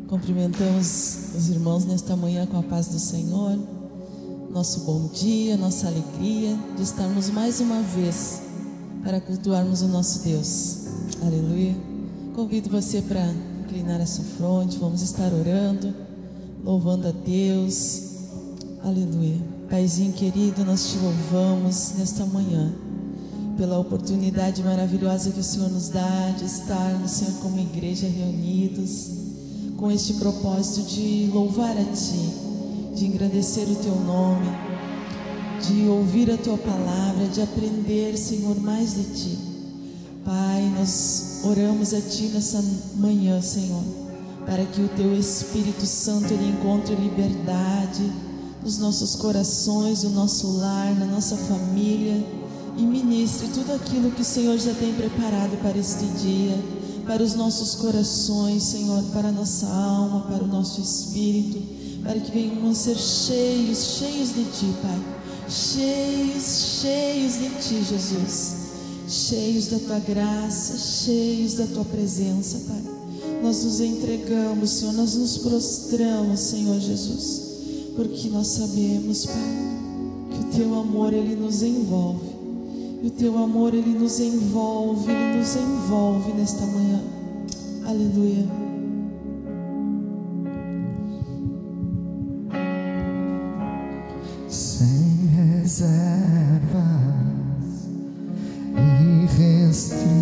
Cumprimentamos os irmãos nesta manhã com a paz do Senhor. Nosso bom dia, nossa alegria de estarmos mais uma vez para cultuarmos o nosso Deus. Aleluia. Convido você para inclinar a sua fronte. Vamos estar orando, louvando a Deus. Aleluia. Paizinho querido, nós te louvamos nesta manhã pela oportunidade maravilhosa que o Senhor nos dá de estarmos, Senhor, como igreja reunidos com este propósito de louvar a Ti, de engrandecer o Teu nome, de ouvir a Tua palavra, de aprender, Senhor, mais de Ti. Pai, nós oramos a Ti nessa manhã, Senhor, para que o Teu Espírito Santo Ele encontre liberdade nos nossos corações, no nosso lar, na nossa família, e ministre tudo aquilo que o Senhor já tem preparado para este dia, para os nossos corações, Senhor, para a nossa alma, para o nosso espírito, para que venhamos ser cheios de Ti, Pai, cheios de Ti, Jesus, cheios da Tua graça, cheios da Tua presença, Pai. Nós nos entregamos, Senhor, nós nos prostramos, Senhor Jesus, porque nós sabemos, Pai, que o Teu amor, Ele nos envolve. E o Teu amor, Ele nos envolve nesta manhã. Aleluia. Sem reservas, irrestrito,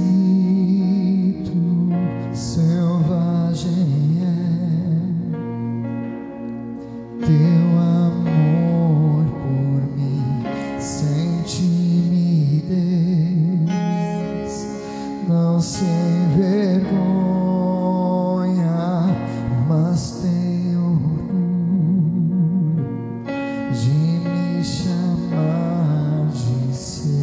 selvagem é Teu amor por mim, sem timidez, não sem vergonha, mas tenho orgulho de me chamar de seu.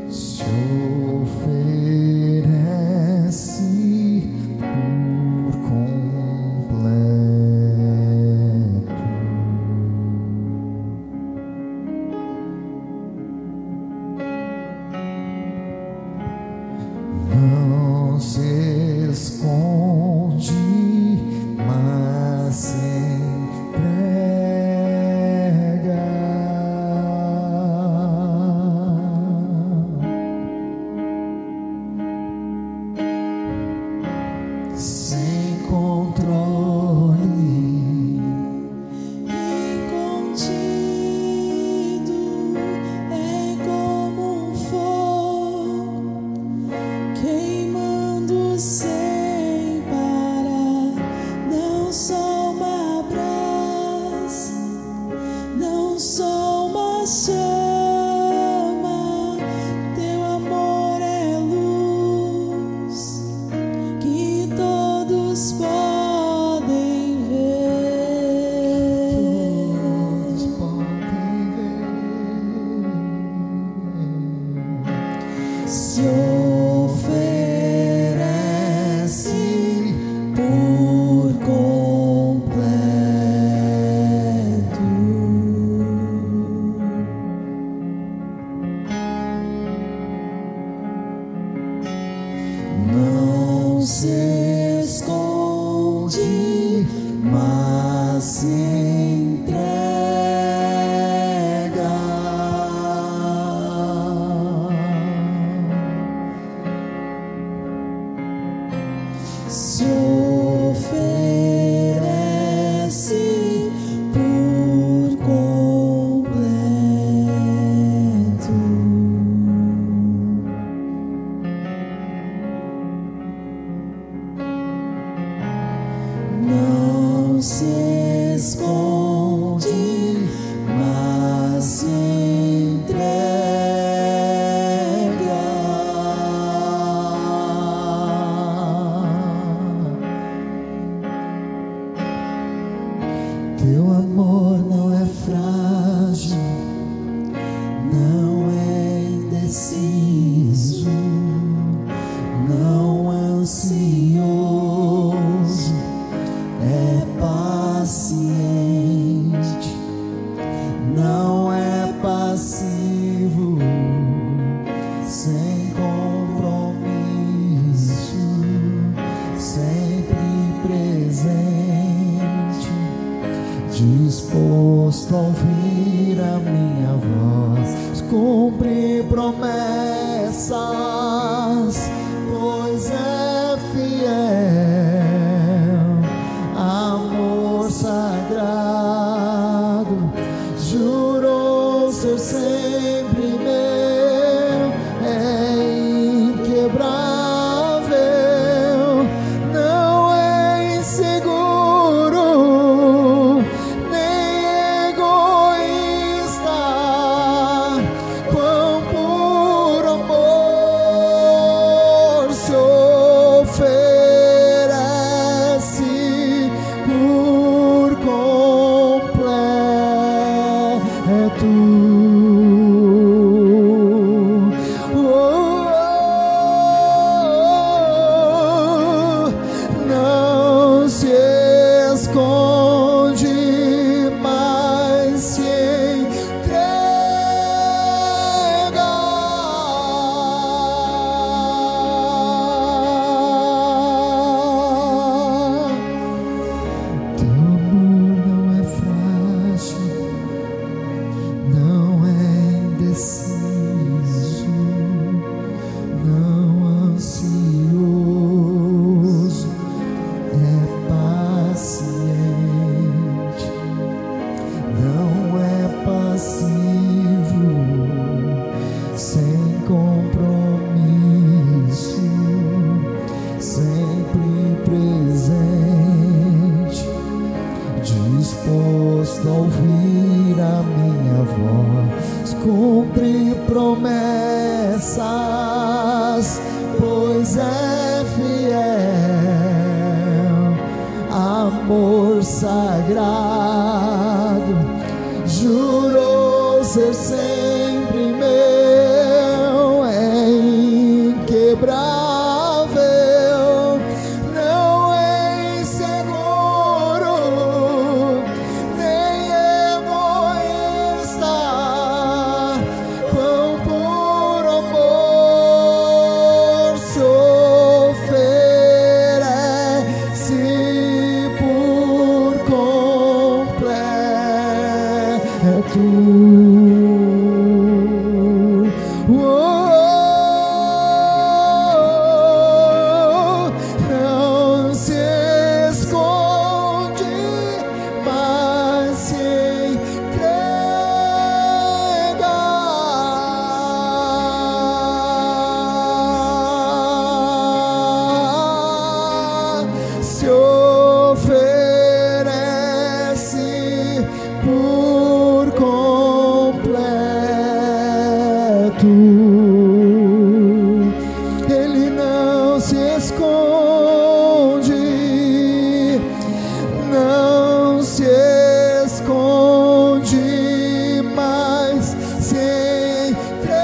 Se oferece por completo, não se esconde, mas se entrega. Sem controle, Contido é como um fogo, queimando sem parar. Não sou uma brasa, não sou uma chama. Teu amor é luz que todos podem ver. todos podem ver. Se oferece por completo. Não se esconde, mas se entrega. Se oferece por completo. Não se esconde, mas se entrega. Teu amor não é frágil, não é indeciso, não é ansioso, é paciente, não é passivo, sem compromisso, sempre presente, disposto a ouvir a minha voz, cumpre promessas, pois é fiel, amor sagrado, jurou ser sempre meu, é inquebrável, não é inseguro, nem egoísta, quão puro amor se oferece por completo. Não se esconde, mas se entrega. Teu amor não é frágil, não é indeciso, não ansioso, é paciente, não é passivo, sem compromisso, sempre presente, disposto a ouvir a minha voz, cumpre promessas, pois é fiel, amor sagrado, jurou ser sempre meu, é inquebrável, não é inseguro, nem egoísta, quão puro amor se oferece por completo. Não se esconde, mas se entrega. Se oferece por completo. Ele não se esconde, não se esconde, mas se entrega.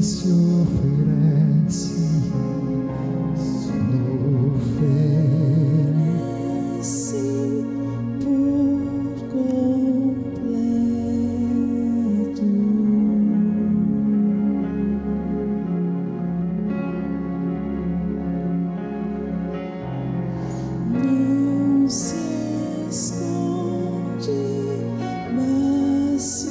se oferece, se oferece por completo. Não se esconde, mas se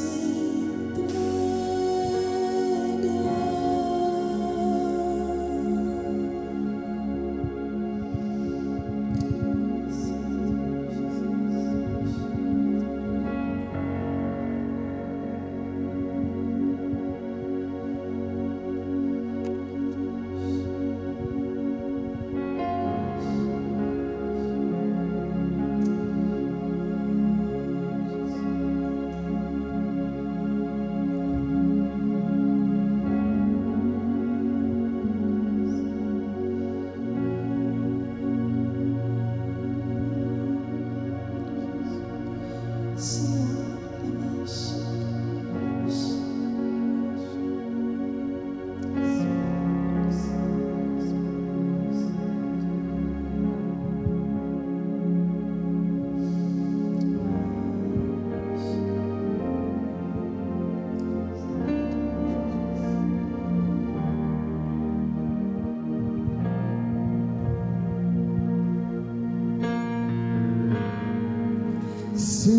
se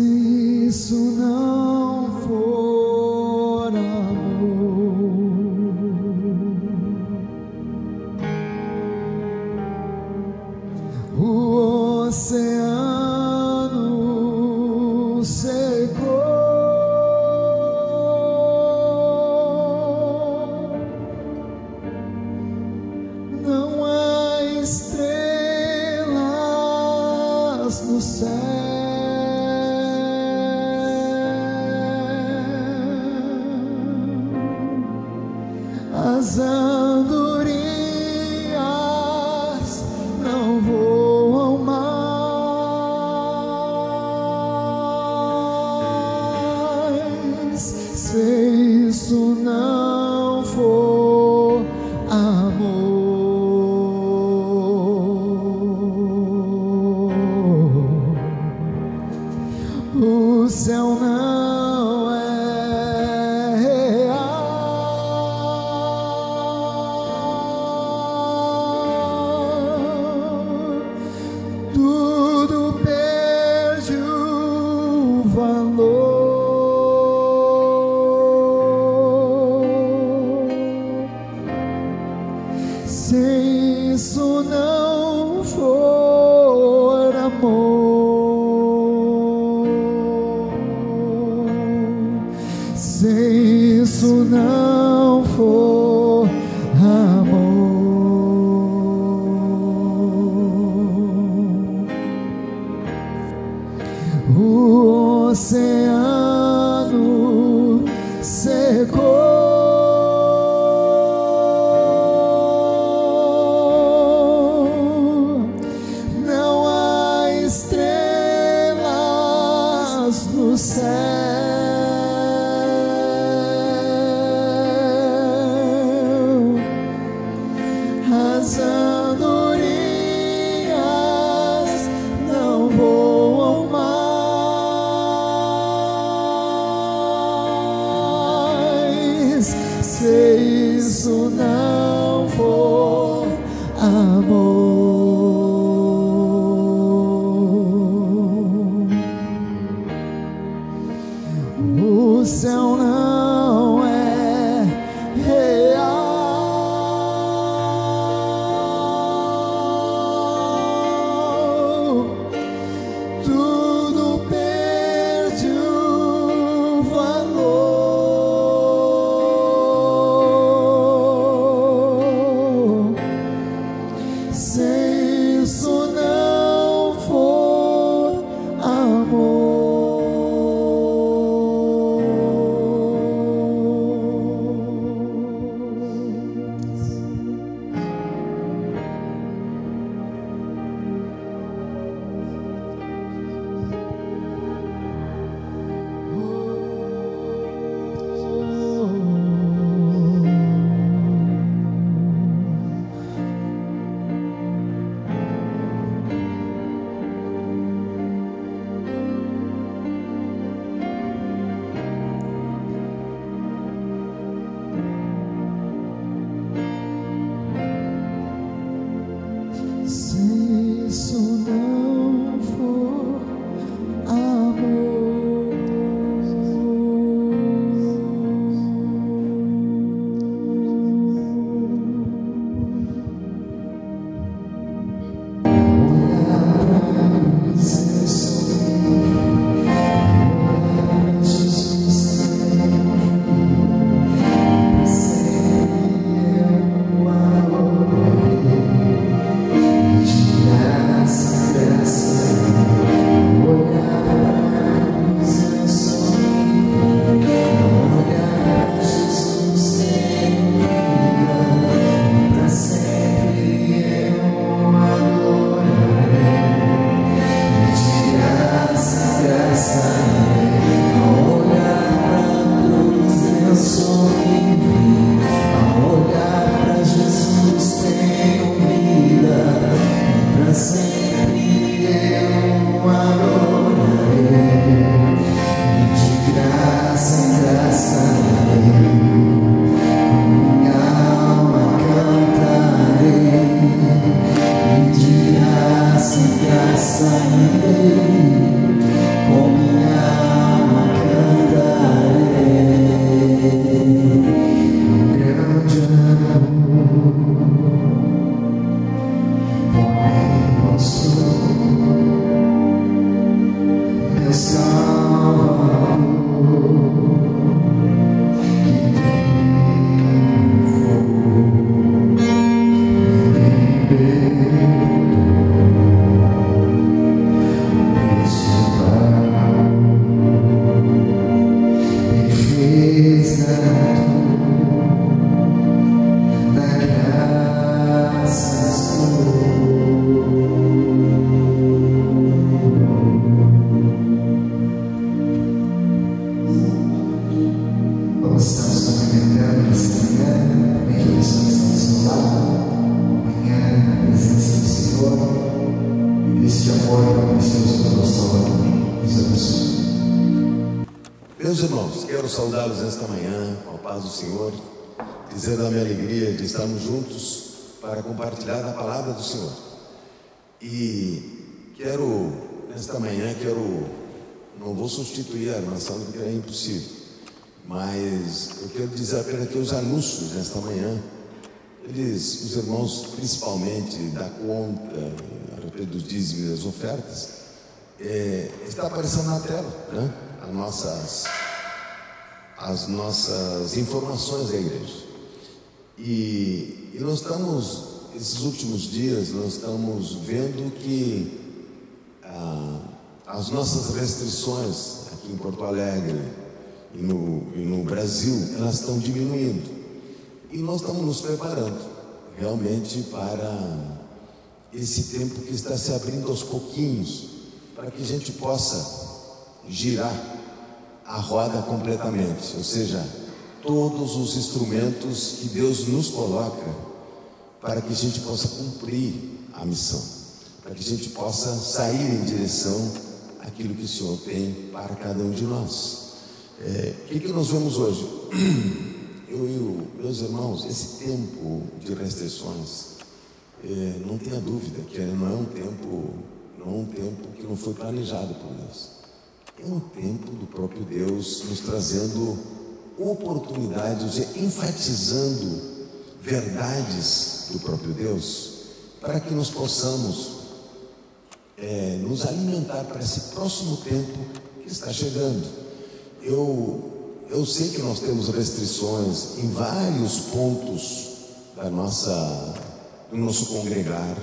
isso não for amor, o oceano secou, não há estrelas no céu. As andorinhas não voam mais, se isso não for amor. O céu não é real. Tudo perde o valor. Se isso não for amor, se isso não for amor, o oceano secou, não há estrelas no céu. As andorinhas não voam mais, se isso não for amor. O céu não é real. Tudo perde o valor. saudá-los nesta manhã, com a paz do Senhor, dizer da minha alegria de estarmos juntos para compartilhar a palavra do Senhor. E nesta manhã, não vou substituir a armação, porque é impossível, mas eu quero dizer apenas que os anúncios nesta manhã, os irmãos principalmente da conta, a respeito dos dízimos e das ofertas, está aparecendo na tela, né? As nossas informações da igreja. E nós estamos, esses últimos dias, nós estamos vendo que as nossas restrições aqui em Porto Alegre e no Brasil, elas estão diminuindo. E nós estamos nos preparando realmente para esse tempo que está se abrindo aos pouquinhos, para que a gente possa girar a roda completamente, ou seja, todos os instrumentos que Deus nos coloca para que a gente possa cumprir a missão, para que a gente possa sair em direção àquilo que o Senhor tem para cada um de nós. O que nós vemos hoje? Eu e meus irmãos, esse tempo de restrições, não tenha dúvida que não é um tempo que não foi planejado por Deus. É um tempo do próprio Deus nos trazendo oportunidades, enfatizando verdades do próprio Deus, para que nós possamos nos alimentar para esse próximo tempo que está chegando. Eu sei que nós temos restrições em vários pontos do nosso congregar,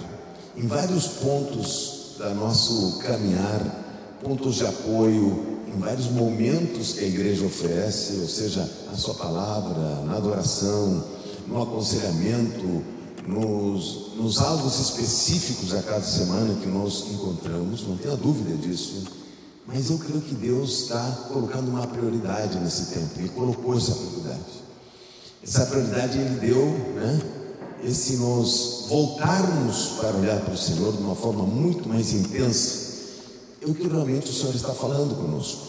em vários pontos do nosso caminhar, pontos de apoio, em vários momentos que a igreja oferece, ou seja, a sua palavra, na adoração, no aconselhamento, nos alvos específicos a cada semana que nós encontramos, não tenha dúvida disso. Mas eu creio que Deus está colocando uma prioridade nesse tempo. Ele colocou essa prioridade. Essa prioridade Ele deu, né? Se nós voltarmos para olhar para o Senhor de uma forma muito mais intensa, é o que realmente o Senhor está falando conosco.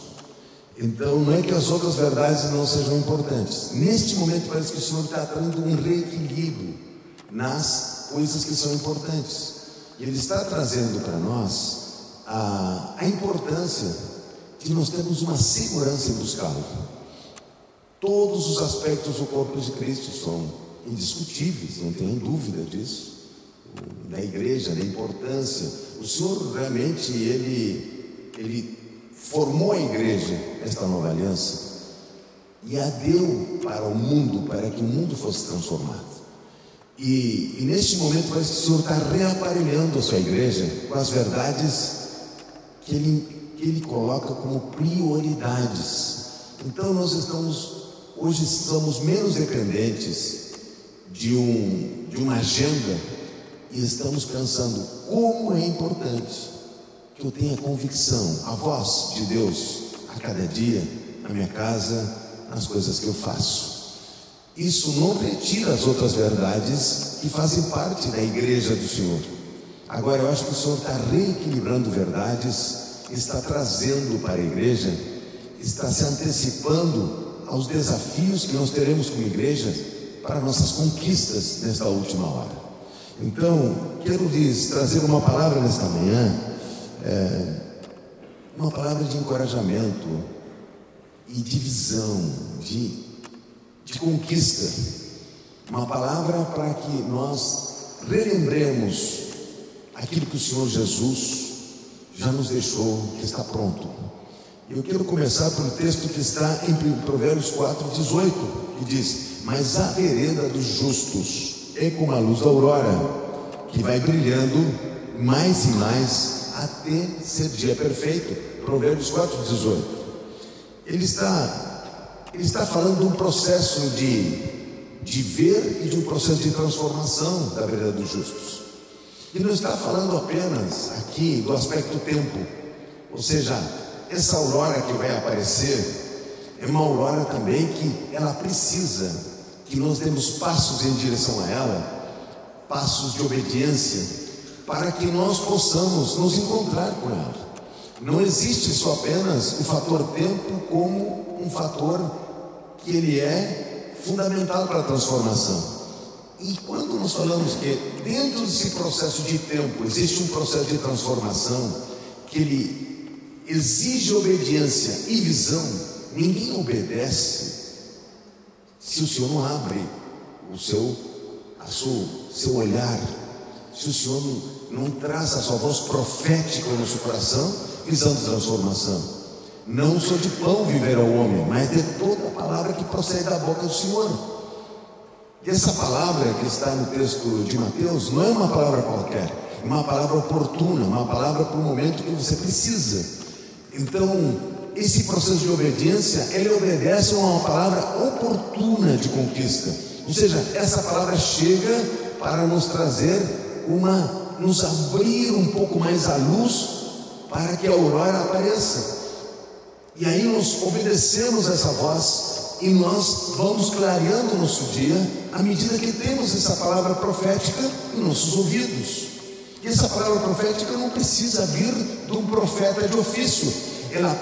Então, não é que as outras verdades não sejam importantes. Neste momento parece que o Senhor está trazendo um reequilíbrio nas coisas que são importantes. E Ele está trazendo para nós a importância de nós termos uma segurança em buscá-lo. Todos os aspectos do corpo de Cristo são indiscutíveis, não tenham dúvida disso. Na igreja, da importância. O Senhor realmente, Ele formou a igreja, esta nova aliança, e a deu para o mundo, para que o mundo fosse transformado. E neste momento parece que o Senhor está reaparelhando a sua igreja com as verdades que Ele coloca como prioridades. Então nós hoje estamos menos dependentes de uma agenda, e estamos pensando como é importante que eu tenha convicção, a voz de Deus a cada dia, na minha casa, nas coisas que eu faço. Isso não retira as outras verdades que fazem parte da igreja do Senhor. Agora eu acho que o Senhor está reequilibrando verdades, está trazendo para a igreja, está se antecipando aos desafios que nós teremos como igreja para nossas conquistas nesta última hora. Então, quero lhes trazer uma palavra nesta manhã, uma palavra de encorajamento e de visão, de conquista, uma palavra para que nós relembremos aquilo que o Senhor Jesus já nos deixou, que está pronto. Eu quero começar pelo texto que está em Provérbios 4:18, que diz: mas a vereda dos justos é como a luz da aurora, que vai brilhando mais e mais até ser dia perfeito. Provérbios 4:18. Ele está falando de um processo de ver e de um processo de transformação da vereda dos justos. Ele não está falando apenas aqui do aspecto tempo, ou seja, essa aurora que vai aparecer é uma aurora também que ela precisa que nós demos passos em direção a ela, passos de obediência, para que nós possamos nos encontrar com ela. Não existe só apenas o fator tempo como um fator que ele é fundamental para a transformação. E quando nós falamos que dentro desse processo de tempo existe um processo de transformação que ele exige obediência e visão, ninguém obedece se o Senhor não abre o seu olhar, se o Senhor não traz a sua voz profética no seu coração, visando transformação. Não só de pão viverá o homem, mas de toda a palavra que procede da boca do Senhor. E essa palavra que está no texto de Mateus não é uma palavra qualquer, é uma palavra oportuna, uma palavra para o momento que você precisa. Então, esse processo de obediência, ele obedece a uma palavra oportuna de conquista. Ou seja, essa palavra chega para nos trazer nos abrir um pouco mais a luz para que a aurora apareça. E aí nós obedecemos essa voz e nós vamos clareando o nosso dia à medida que temos essa palavra profética em nossos ouvidos. E essa palavra profética não precisa vir de um profeta de ofício, ela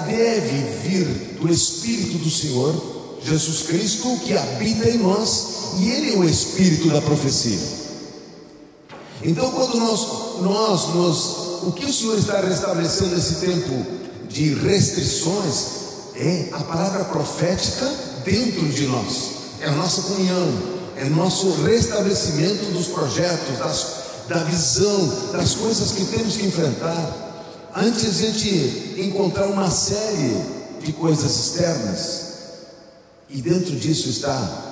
deve vir do Espírito do Senhor Jesus Cristo, que habita em nós, e Ele é o Espírito da profecia. Então, quando o que o Senhor está restabelecendo nesse tempo de restrições é a palavra profética dentro de nós, é a nossa comunhão, é o nosso restabelecimento dos projetos, da visão, das coisas que temos que enfrentar. Antes de a gente encontrar uma série de coisas externas, e dentro disso está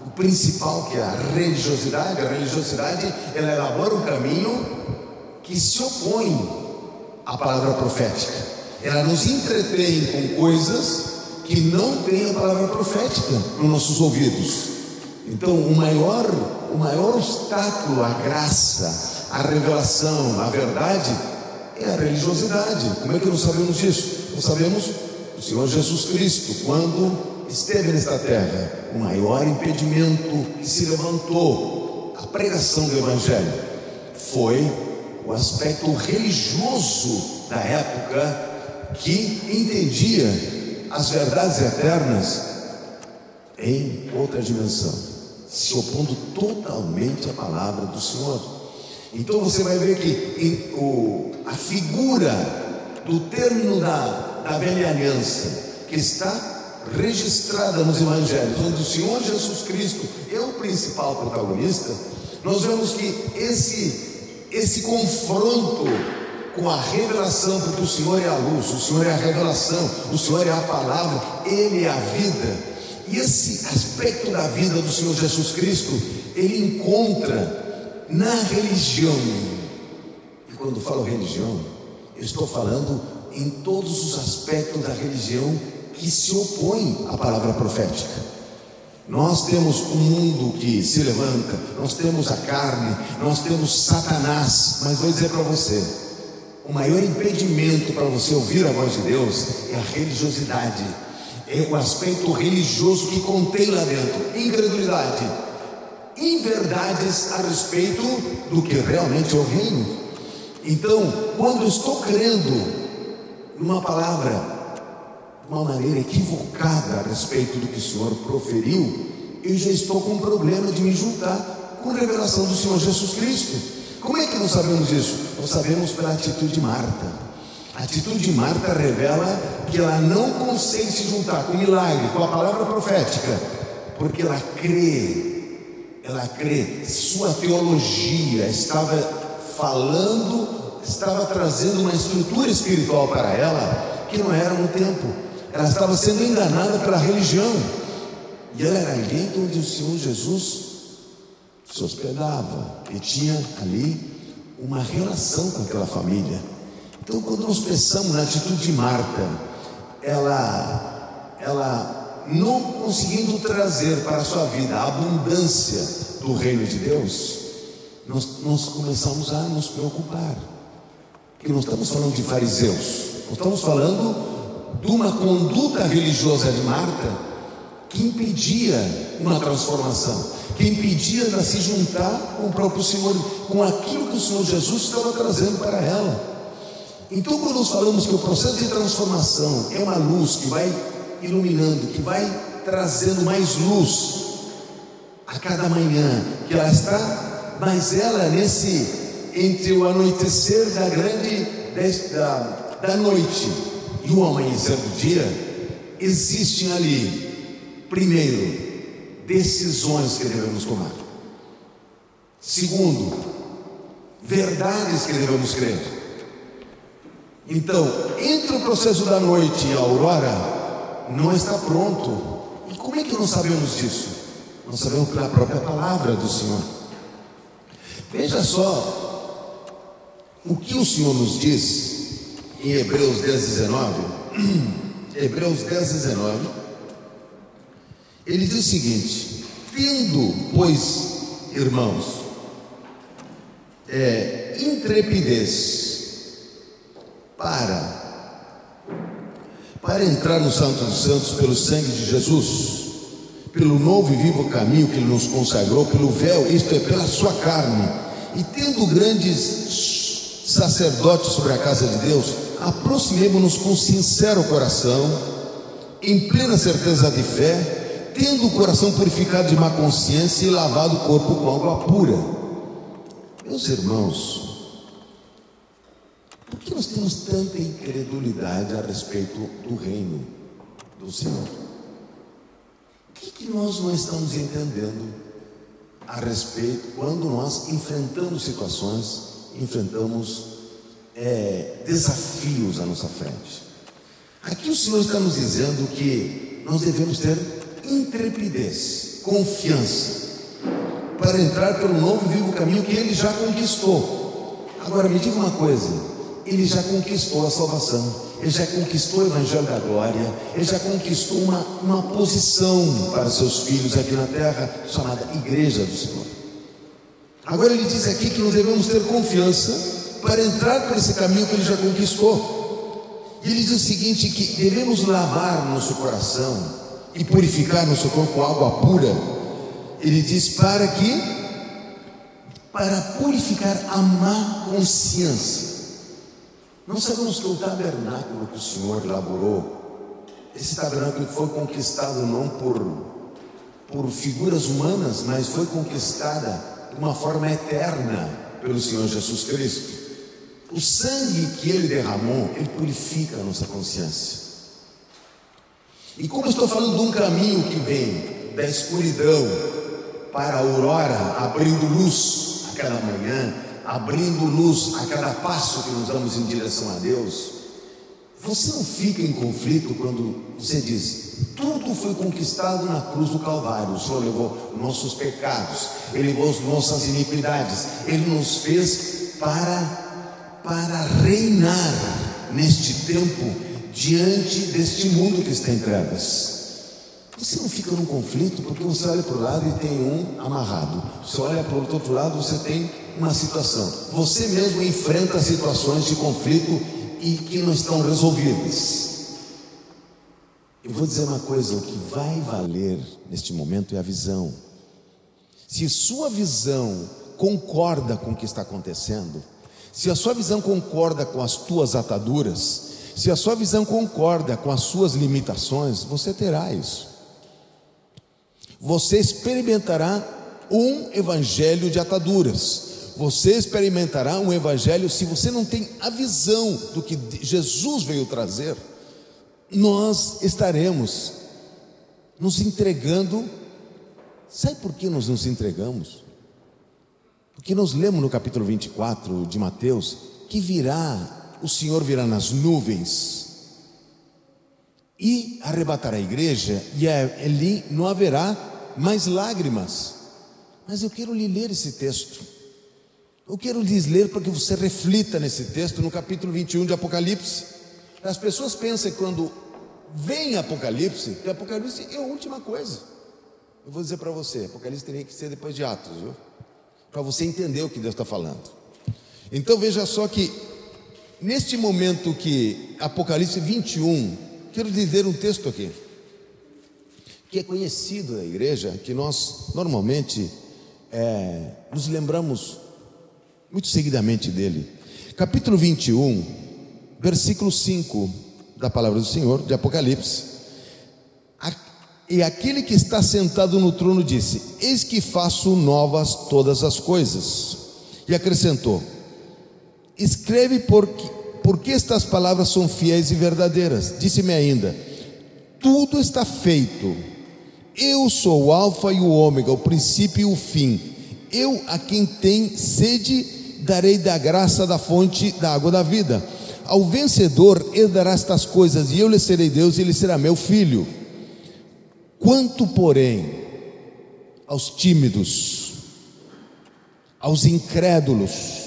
o principal, que é a religiosidade. A religiosidade, ela elabora um caminho que se opõe à palavra profética. Ela nos entretém com coisas que não têm a palavra profética nos nossos ouvidos. Então, o maior obstáculo à graça, à revelação, à verdade, é a religiosidade. Como é que nós sabemos disso? Nós sabemos o Senhor Jesus Cristo, quando esteve nesta terra, o maior impedimento que se levantou à pregação do Evangelho foi o aspecto religioso da época, que entendia as verdades eternas em outra dimensão, se opondo totalmente à palavra do Senhor. Então você vai ver que a figura do término da velha aliança, que está registrada nos evangelhos, onde o Senhor Jesus Cristo é o principal protagonista, nós vemos que esse confronto com a revelação, porque o Senhor é a luz, o Senhor é a revelação, o Senhor é a palavra, Ele é a vida. E esse aspecto da vida do Senhor Jesus Cristo, Ele encontra na religião. E quando falo religião, eu estou falando em todos os aspectos da religião que se opõem à palavra profética. Nós temos um mundo que se levanta, nós temos a carne, nós temos Satanás, mas vou dizer para você, o maior impedimento para você ouvir a voz de Deus é a religiosidade, é o aspecto religioso que contém lá dentro, incredulidade, inverdades a respeito do que realmente é o reino. Então, quando eu estou crendo numa palavra de uma maneira equivocada a respeito do que o Senhor proferiu, eu já estou com um problema de me juntar com a revelação do Senhor Jesus Cristo. Como é que nós sabemos isso? Nós sabemos pela atitude de Marta. A atitude de Marta revela que ela não consegue se juntar com o milagre, com a palavra profética, porque ela crê, sua teologia estava trazendo uma estrutura espiritual para ela, que não era no tempo. Ela estava sendo enganada pela religião, e ela era alguém onde o Senhor Jesus se hospedava, e tinha ali uma relação com aquela família. Então, quando nós pensamos na atitude de Marta, ela não conseguindo trazer para a sua vida a abundância do reino de Deus, nós começamos a nos preocupar, porque não estamos falando de fariseus, nós estamos falando de uma conduta religiosa de Marta que impedia uma transformação, que impedia ela se juntar com o próprio Senhor, com aquilo que o Senhor Jesus estava trazendo para ela. Então, quando nós falamos que o processo de transformação é uma luz que vai iluminando, que vai trazendo mais luz a cada manhã, que ela está, mas ela entre o anoitecer da noite e o amanhecer do dia, existem ali, primeiro, decisões que devemos tomar. Segundo, verdades que devemos crer. Então, entre o processo da noite e a aurora, não está pronto. E como é que nós sabemos disso? Nós sabemos pela própria palavra do Senhor. Veja só o que o Senhor nos diz em Hebreus 10:19. Hebreus 10:19. Ele diz o seguinte: tendo, pois, irmãos, intrepidez para entrar no Santo dos Santos pelo sangue de Jesus, pelo novo e vivo caminho que Ele nos consagrou, pelo véu, isto é, pela sua carne, e tendo grandes sacerdotes sobre a casa de Deus, aproximemo-nos com sincero coração, em plena certeza de fé, tendo o coração purificado de má consciência e lavado o corpo com água pura. Meus irmãos, por que nós temos tanta incredulidade a respeito do reino do Senhor? O que nós não estamos entendendo a respeito quando nós enfrentamos situações, enfrentamos desafios à nossa frente? Aqui o Senhor está nos dizendo que nós devemos ter intrepidez, confiança, para entrar pelo novo e vivo caminho que Ele já conquistou. Agora me diga uma coisa: Ele já conquistou a salvação, Ele já conquistou o Evangelho da Glória, Ele já conquistou uma posição para seus filhos aqui na terra, chamada Igreja do Senhor. Agora Ele diz aqui que nós devemos ter confiança para entrar por esse caminho que Ele já conquistou. E Ele diz o seguinte, que devemos lavar nosso coração e purificar nosso corpo com água pura. Ele diz para purificar a má consciência. Nós sabemos que o tabernáculo que o Senhor elaborou, esse tabernáculo foi conquistado não por figuras humanas, mas foi conquistada de uma forma eterna pelo Senhor Jesus Cristo. O sangue que Ele derramou, Ele purifica a nossa consciência. E como estou falando de um caminho que vem da escuridão para a aurora, abrindo luz a cada manhã, abrindo luz a cada passo que nos damos em direção a Deus, você não fica em conflito quando você diz: tudo foi conquistado na cruz do Calvário. O Senhor levou nossos pecados, Ele levou as nossas iniquidades, Ele nos fez para reinar neste tempo, diante deste mundo que está em trevas. Você não fica num conflito porque você olha para o lado e tem um amarrado, você olha para o outro lado, você tem uma situação, você mesmo enfrenta situações de conflito e que não estão resolvidas. Eu vou dizer uma coisa: o que vai valer neste momento é a visão. Se sua visão concorda com o que está acontecendo, se a sua visão concorda com as tuas ataduras, se a sua visão concorda com as suas limitações, você terá isso. Você experimentará um evangelho de ataduras. Você experimentará um evangelho, se você não tem a visão do que Jesus veio trazer, nós estaremos nos entregando. Sabe por que nós nos entregamos? Porque nós lemos no capítulo 24 de Mateus que o Senhor virá nas nuvens e arrebatará a igreja, e ali não haverá mais lágrimas. Mas eu quero lhe ler esse texto. Eu quero lhes ler para que você reflita nesse texto, no capítulo 21 de Apocalipse. As pessoas pensam que quando vem Apocalipse, que Apocalipse é a última coisa. Eu vou dizer para você, Apocalipse teria que ser depois de Atos, viu? Para você entender o que Deus está falando. Então veja só que neste momento que Apocalipse 21, quero dizer um texto aqui que é conhecido da igreja, que nós normalmente nos lembramos muito seguidamente dele. Capítulo 21, versículo 5 da palavra do Senhor, de Apocalipse, E aquele que está sentado no trono disse: eis que faço novas todas as coisas. E acrescentou: escreve, porque estas palavras são fiéis e verdadeiras. Disse-me ainda: tudo está feito. Eu sou o alfa e o ômega, o princípio e o fim. Eu, a quem tem sede, darei da graça da fonte da água da vida. Ao vencedor herdará estas coisas, e eu lhe serei Deus, e ele será meu filho. Quanto, porém, aos tímidos, aos incrédulos,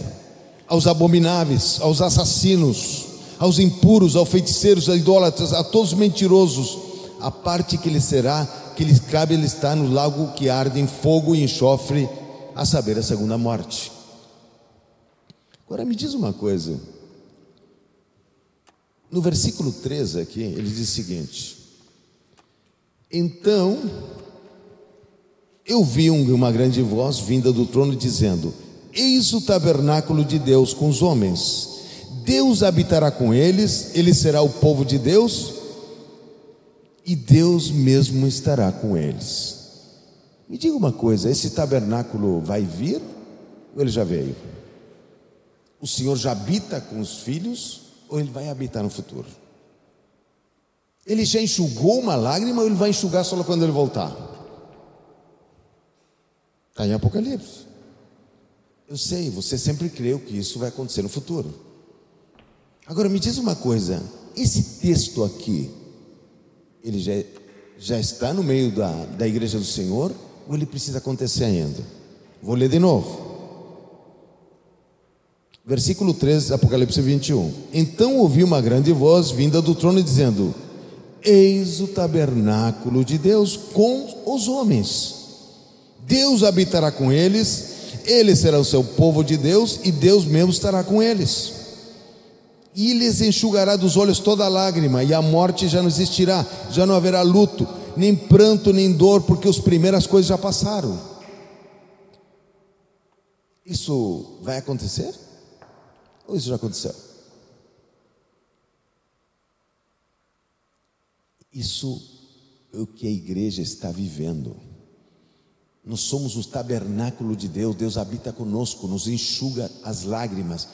aos abomináveis, aos assassinos, aos impuros, aos feiticeiros, aos idólatras, a todos os mentirosos, a parte que lhes cabe, ele está no lago que arde em fogo e enxofre, a saber, a segunda morte. Agora me diz uma coisa. No versículo 13 aqui, ele diz o seguinte: então eu vi uma grande voz vinda do trono dizendo: eis o tabernáculo de Deus com os homens, Deus habitará com eles, ele será o povo de Deus, e Deus mesmo estará com eles. Me diga uma coisa, esse tabernáculo vai vir ou ele já veio? O Senhor já habita com os filhos ou ele vai habitar no futuro? Ele já enxugou uma lágrima ou ele vai enxugar só quando ele voltar? Está em Apocalipse. Eu sei, você sempre creu que isso vai acontecer no futuro. Agora me diz uma coisa, esse texto aqui, ele já está no meio da igreja do Senhor ou ele precisa acontecer ainda? Vou ler de novo. Versículo 13, Apocalipse 21. Então ouvi uma grande voz vinda do trono dizendo: eis o tabernáculo de Deus com os homens, Deus habitará com eles, ele será o seu povo de Deus, e Deus mesmo estará com eles, e lhes enxugará dos olhos toda lágrima, e a morte já não existirá, já não haverá luto, nem pranto, nem dor, porque as primeiras coisas já passaram. Isso vai acontecer? Ou isso já aconteceu? Isso é o que a igreja está vivendo. Nós somos o tabernáculo de Deus. Deus habita conosco, nos enxuga as lágrimas,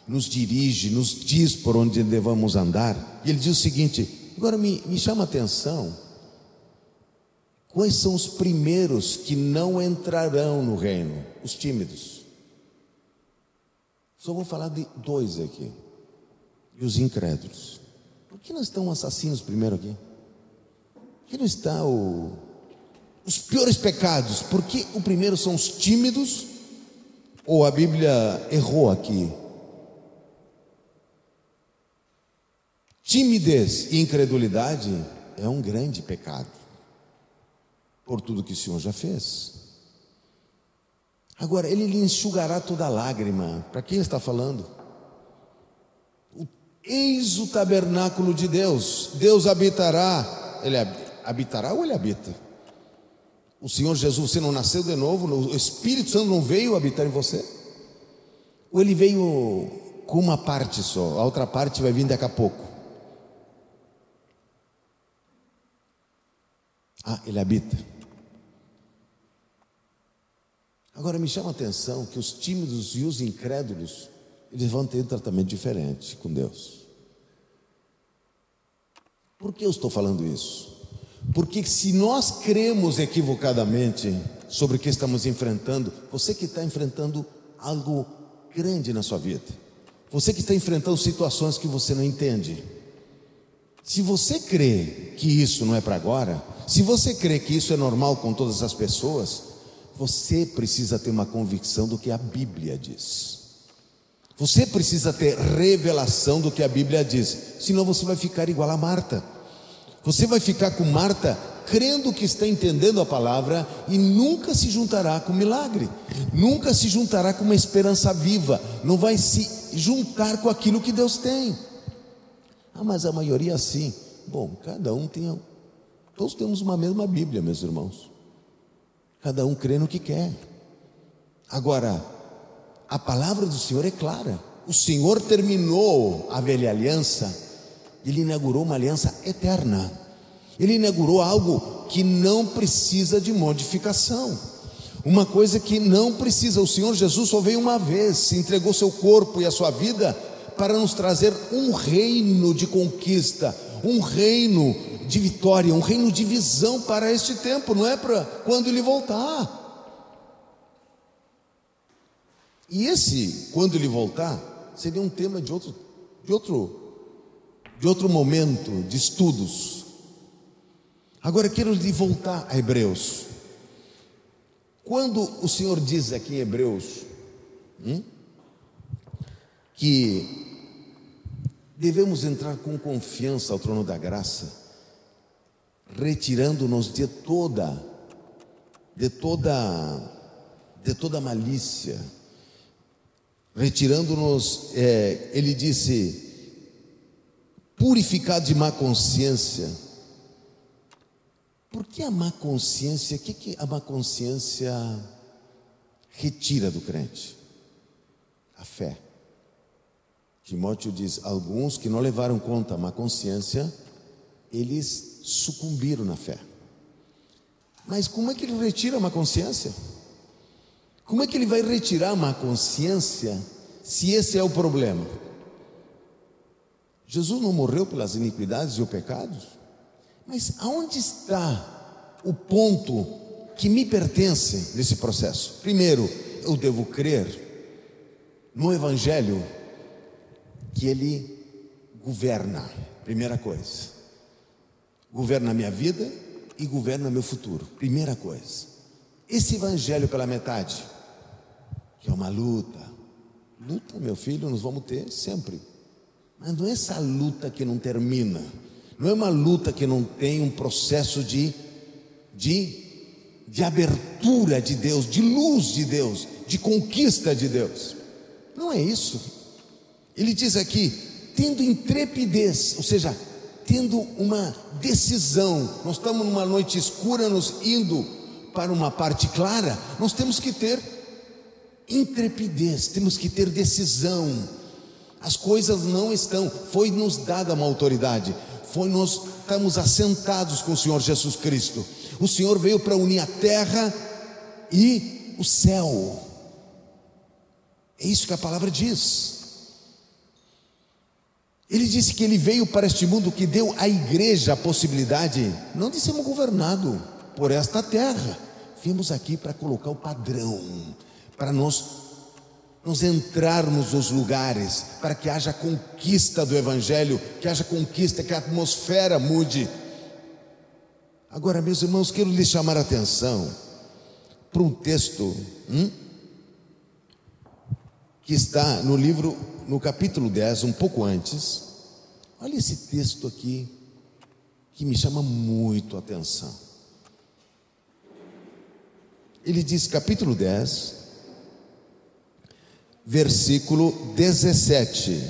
nos dirige, nos diz por onde devemos andar. E ele diz o seguinte: agora me chama a atenção, quais são os primeiros que não entrarão no reino? Os tímidos. Só vou falar de dois aqui: e os incrédulos. Por que não estão assassinos primeiro aqui? Por que não está os piores pecados? Por que o primeiro são os tímidos? Ou a Bíblia errou aqui? Timidez e incredulidade é um grande pecado, por tudo que o Senhor já fez. Agora, ele lhe enxugará toda lágrima. Para quem ele está falando? Eis o tabernáculo de Deus, Deus habitará. Ele habitará ou ele habita? O Senhor Jesus, você não nasceu de novo? O Espírito Santo não veio habitar em você? Ou ele veio com uma parte só, a outra parte vai vir daqui a pouco? Ele habita. Agora me chama a atenção que os tímidos e os incrédulos, eles vão ter um tratamento diferente com Deus. Por que eu estou falando isso? Porque se nós cremos equivocadamente sobre o que estamos enfrentando, você que está enfrentando algo grande na sua vida, você que está enfrentando situações que você não entende, se você crê que isso não é para agora, se você crê que isso é normal com todas as pessoas, você precisa ter uma convicção do que a Bíblia diz. Você precisa ter revelação do que a Bíblia diz. Senão você vai ficar igual a Marta. Você vai ficar com Marta, crendo que está entendendo a palavra, e nunca se juntará com milagre, nunca se juntará com uma esperança viva, não vai se juntar com aquilo que Deus tem. Mas a maioria é assim. Bom, todos temos uma mesma Bíblia, meus irmãos. Cada um crê no que quer. Agora, a palavra do Senhor é clara. O Senhor terminou a velha aliança, Ele inaugurou uma aliança eterna. Ele inaugurou algo que não precisa de modificação, uma coisa que não precisa. O Senhor Jesus só veio uma vez, entregou seu corpo e a sua vida para nos trazer um reino de conquista, um reino de vitória, um reino de visão para este tempo, não é para quando Ele voltar. E esse, quando Ele voltar, seria um tema de outro momento de estudos. Agora quero lhe voltar a Hebreus. Quando o Senhor diz aqui em Hebreus que devemos entrar com confiança ao trono da graça, retirando-nos de toda malícia, retirando-nos, ele disse, purificado de má consciência. Por que a má consciência? O que a má consciência retira do crente? A fé. Timóteo diz, alguns que não levaram conta a má consciência, eles sucumbiram na fé. Mas como é que ele retira a má consciência? Como é que ele vai retirar a má consciência se esse é o problema? Jesus não morreu pelas iniquidades e os pecados? Mas aonde está o ponto que me pertence nesse processo? Primeiro, eu devo crer no Evangelho que Ele governa. Primeira coisa, governa a minha vida e governa meu futuro. Primeira coisa, esse Evangelho pela metade, que é uma luta, meu filho, nós vamos ter sempre, mas não é essa luta que não termina, não é uma luta que não tem um processo de abertura de Deus, de luz de Deus, de conquista de Deus. Não é isso. Ele diz aqui, tendo intrepidez, ou seja, tendo uma decisão. Nós estamos numa noite escura, nos indo para uma parte clara. Nós temos que ter intrepidez, temos que ter decisão. As coisas não estão, foi nos dada uma autoridade, nós estamos assentados com o Senhor Jesus Cristo. O Senhor veio para unir a terra e o céu. É isso que a palavra diz. Ele disse que Ele veio para este mundo, que deu à igreja a possibilidade, não de sermos governados por esta terra. Viemos aqui para colocar o padrão, para nós entrarmos nos lugares, para que haja conquista do Evangelho, que haja conquista, que a atmosfera mude. Agora, meus irmãos, quero lhes chamar a atenção para um texto que está no livro, no capítulo 10, um pouco antes. Olha esse texto aqui, que me chama muito a atenção. Ele diz, capítulo 10, versículo 17: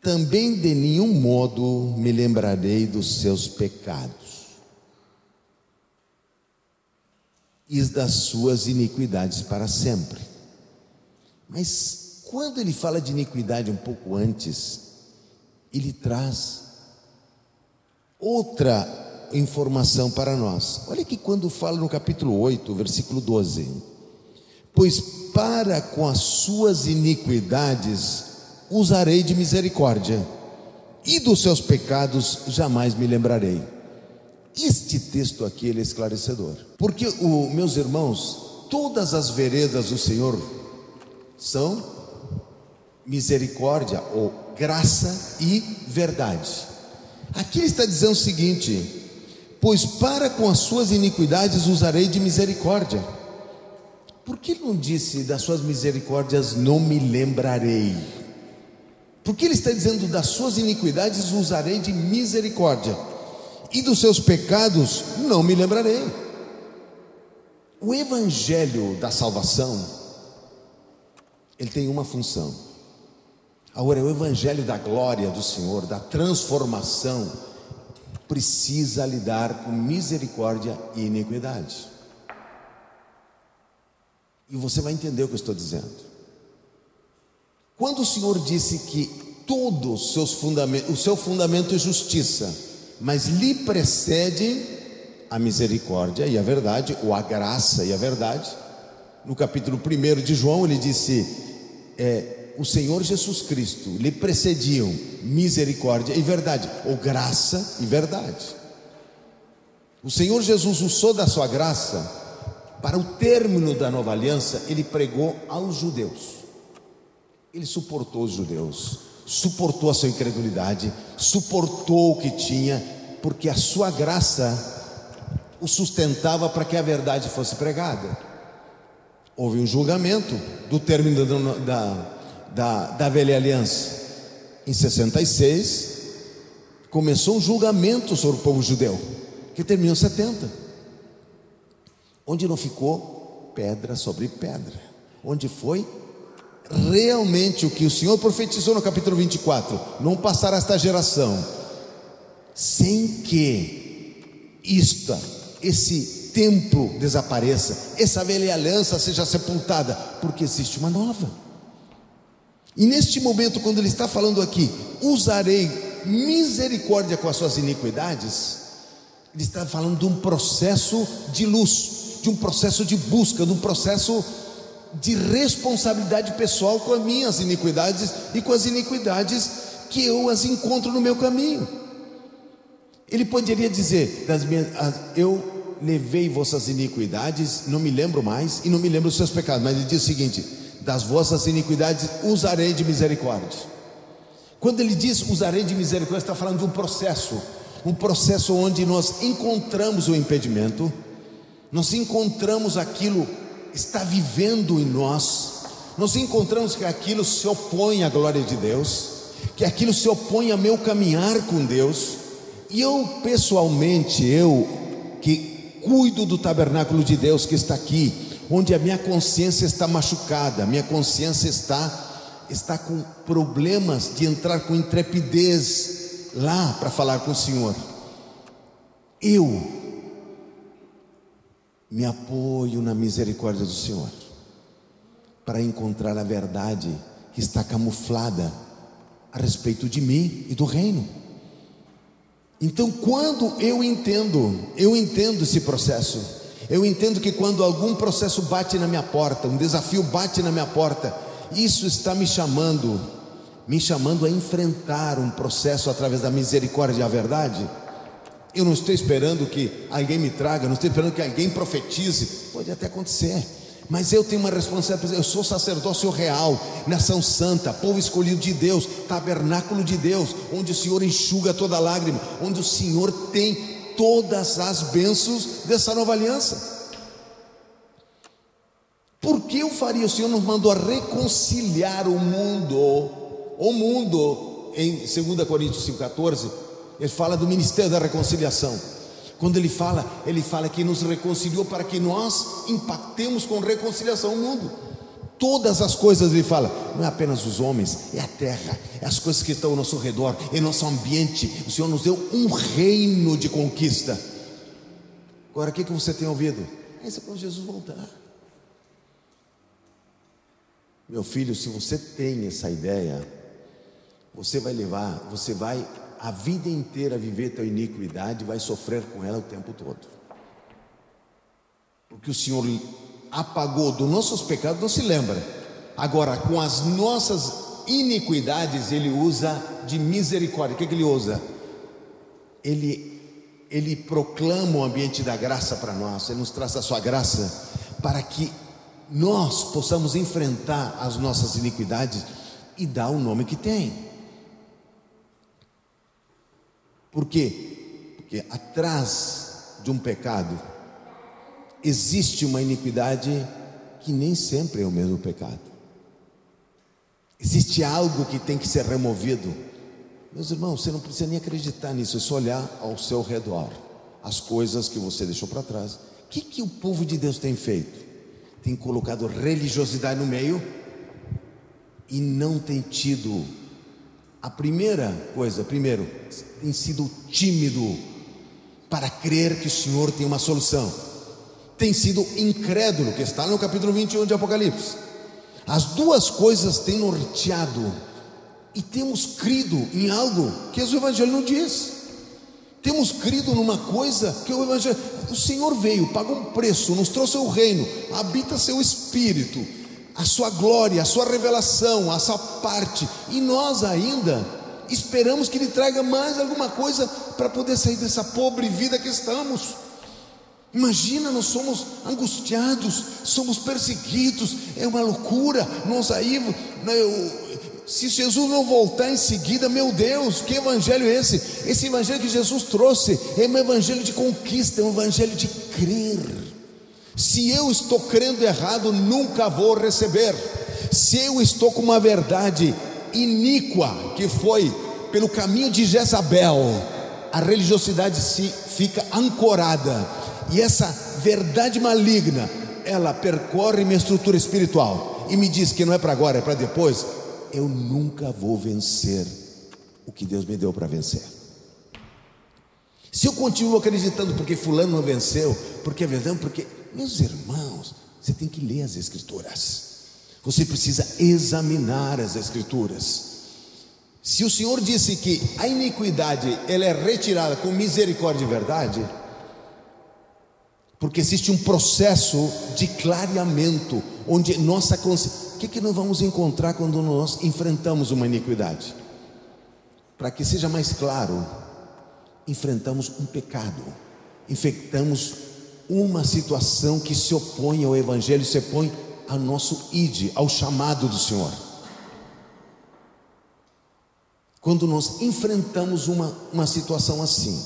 também de nenhum modo me lembrarei dos seus pecados e das suas iniquidades para sempre. Mas quando ele fala de iniquidade um pouco antes, ele traz outra informação para nós. Olha que quando fala no capítulo 8, versículo 12: pois para com as suas iniquidades usarei de misericórdia, e dos seus pecados jamais me lembrarei. Este texto aqui, ele é esclarecedor, porque, meus irmãos, todas as veredas do Senhor são misericórdia, ou graça e verdade. Aqui ele está dizendo o seguinte: pois para com as suas iniquidades usarei de misericórdia. Por que ele não disse das suas misericórdias não me lembrarei? Porque ele está dizendo das suas iniquidades usarei de misericórdia, e dos seus pecados não me lembrarei. O evangelho da salvação, ele tem uma função. Agora, o evangelho da glória do Senhor, da transformação, precisa lidar com misericórdia e iniquidade. E você vai entender o que eu estou dizendo. Quando o Senhor disse que todos os seus fundamentos, o seu fundamento é justiça, mas lhe precede a misericórdia e a verdade, ou a graça e a verdade. No capítulo 1 de João ele disse, o Senhor Jesus Cristo lhe precediam misericórdia e verdade, ou graça e verdade. O Senhor Jesus usou da sua graça para o término da nova aliança. Ele pregou aos judeus, ele suportou os judeus, suportou a sua incredulidade, suportou o que tinha, porque a sua graça o sustentava para que a verdade fosse pregada. Houve um julgamento do término da velha aliança. Em 66 começou um julgamento sobre o povo judeu, que terminou em 70, onde não ficou pedra sobre pedra, onde foi realmente o que o Senhor profetizou no capítulo 24: não passará esta geração sem que esse templo desapareça, essa velha aliança seja sepultada, porque existe uma nova. E neste momento, quando ele está falando aqui, usarei misericórdia com as suas iniquidades, ele está falando de um processo de luz, de um processo de busca, de um processo de responsabilidade pessoal com as minhas iniquidades e com as iniquidades que eu as encontro no meu caminho. Ele poderia dizer, eu levei vossas iniquidades, não me lembro mais, e não me lembro dos seus pecados, mas ele diz o seguinte: das vossas iniquidades usarei de misericórdia. Quando ele diz usarei de misericórdia, está falando de um processo onde nós encontramos o impedimento, nós encontramos aquilo está vivendo em nós, nós encontramos que aquilo se opõe à glória de Deus, que aquilo se opõe ao meu caminhar com Deus. E eu pessoalmente, eu que cuido do tabernáculo de Deus que está aqui, onde a minha consciência está machucada, a minha consciência está com problemas de entrar com intrepidez lá para falar com o Senhor, eu me apoio na misericórdia do Senhor para encontrar a verdade que está camuflada a respeito de mim e do reino. Então, quando eu entendo esse processo, eu entendo que quando algum processo bate na minha porta, um desafio bate na minha porta, isso está me chamando a enfrentar um processo através da misericórdia e a verdade. Eu não estou esperando que alguém me traga, não estou esperando que alguém profetize, pode até acontecer, mas eu tenho uma responsabilidade. Eu sou sacerdócio real, nação santa, povo escolhido de Deus, tabernáculo de Deus, onde o Senhor enxuga toda lágrima, onde o Senhor tem todas as bênçãos dessa nova aliança. Por que eu faria? O Senhor nos mandou a reconciliar o mundo em 2 Coríntios 5,14, ele fala do ministério da reconciliação. Quando ele fala que nos reconciliou para que nós impactemos com reconciliação o mundo. Todas as coisas, ele fala, não é apenas os homens, é a terra, é as coisas que estão ao nosso redor, é nosso ambiente. O Senhor nos deu um reino de conquista. Agora, o que você tem ouvido? Isso é quando Jesus voltar. Meu filho, se você tem essa ideia, você vai a vida inteira viver tua iniquidade, vai sofrer com ela o tempo todo, porque o Senhor apagou dos nossos pecados, não se lembra. Agora, com as nossas iniquidades, Ele usa de misericórdia. O que Ele usa? Ele proclama o ambiente da graça para nós. Ele nos traz a sua graça para que nós possamos enfrentar as nossas iniquidades e dar o nome que tem. Por quê? Porque atrás de um pecado existe uma iniquidade que nem sempre é o mesmo pecado. Existe algo que tem que ser removido. Meus irmãos, você não precisa nem acreditar nisso, é só olhar ao seu redor, as coisas que você deixou para trás. O que o povo de Deus tem feito? Tem colocado religiosidade no meio e não tem tido a primeira coisa, tem sido tímido para crer que o Senhor tem uma solução. Tem sido incrédulo, que está no capítulo 21 de Apocalipse. As duas coisas têm norteado e temos crido em algo que o Evangelho não diz. Temos crido numa coisa que o Evangelho... O Senhor veio, pagou um preço, nos trouxe o reino, habita seu Espírito, a sua glória, a sua revelação, a sua parte, e nós ainda esperamos que Ele traga mais alguma coisa para poder sair dessa pobre vida que estamos. Imagina, nós somos angustiados, somos perseguidos, é uma loucura. Nós aí, se Jesus não voltar em seguida, meu Deus, que evangelho é esse? Esse evangelho que Jesus trouxe é um evangelho de conquista, é um evangelho de crer. Se eu estou crendo errado, nunca vou receber. Se eu estou com uma verdade iníqua, que foi pelo caminho de Jezabel, a religiosidade fica ancorada, e essa verdade maligna, ela percorre minha estrutura espiritual e me diz que não é para agora, é para depois. Eu nunca vou vencer o que Deus me deu para vencer. Se eu continuo acreditando porque fulano não venceu, porque é verdade, porque... Meus irmãos, você tem que ler as Escrituras, você precisa examinar as Escrituras. Se o Senhor disse que a iniquidade ela é retirada com misericórdia e verdade, porque existe um processo de clareamento, onde nossa consciência... O que nós vamos encontrar quando nós enfrentamos uma iniquidade? Para que seja mais claro, enfrentamos um pecado, enfrentamos uma situação que se opõe ao Evangelho, se opõe ao nosso ide, ao chamado do Senhor. Quando nós enfrentamos uma situação assim,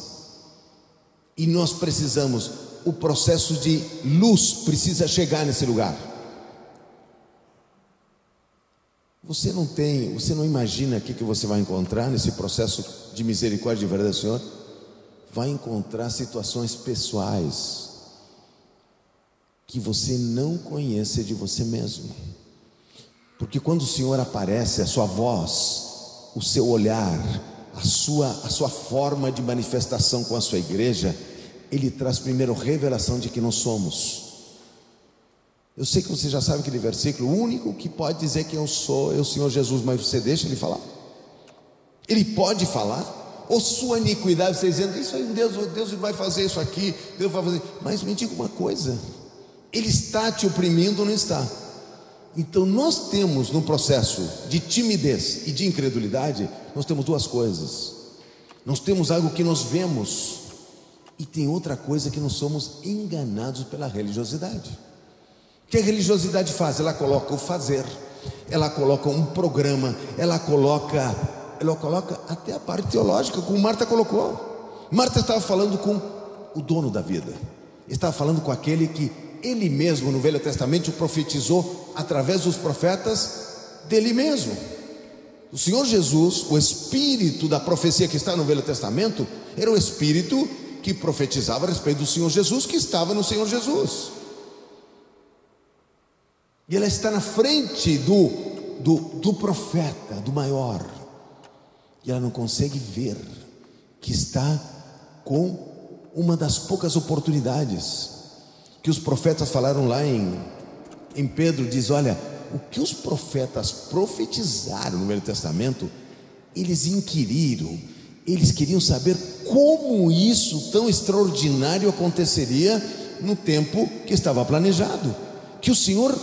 e nós precisamos, o processo de luz precisa chegar nesse lugar. Você não imagina o que você vai encontrar nesse processo de misericórdia e verdade do Senhor? Vai encontrar situações pessoais que você não conhece de você mesmo, porque quando o Senhor aparece, a sua voz, o seu olhar, a sua forma de manifestação com a sua igreja, Ele traz primeiro revelação de que nós somos. Eu sei que você já sabe aquele versículo, o único que pode dizer quem eu sou é o Senhor Jesus, mas você deixa Ele falar? Ele pode falar? Ou sua iniquidade, você dizendo, isso aí, Deus vai fazer isso aqui, Deus vai fazer... Mas me diga uma coisa, Ele está te oprimindo ou não está? Então nós temos no processo de timidez e de incredulidade, nós temos duas coisas. Nós temos algo que nós vemos, e tem outra coisa que nós somos enganados pela religiosidade. O que a religiosidade faz? Ela coloca o fazer, ela coloca um programa, ela coloca até a parte teológica, como Marta colocou. Marta estava falando com o dono da vida, estava falando com aquele que Ele mesmo no Velho Testamento profetizou através dos profetas dele mesmo. O Senhor Jesus, o espírito da profecia que está no Velho Testamento, era o espírito que profetizava a respeito do Senhor Jesus, que estava no Senhor Jesus. E ela está na frente do profeta, do maior, e ela não consegue ver que está com uma das poucas oportunidades que os profetas falaram lá em Pedro. Diz, olha, o que os profetas profetizaram no Velho Testamento, eles inquiriram, eles queriam saber como isso tão extraordinário aconteceria no tempo que estava planejado, que o Senhor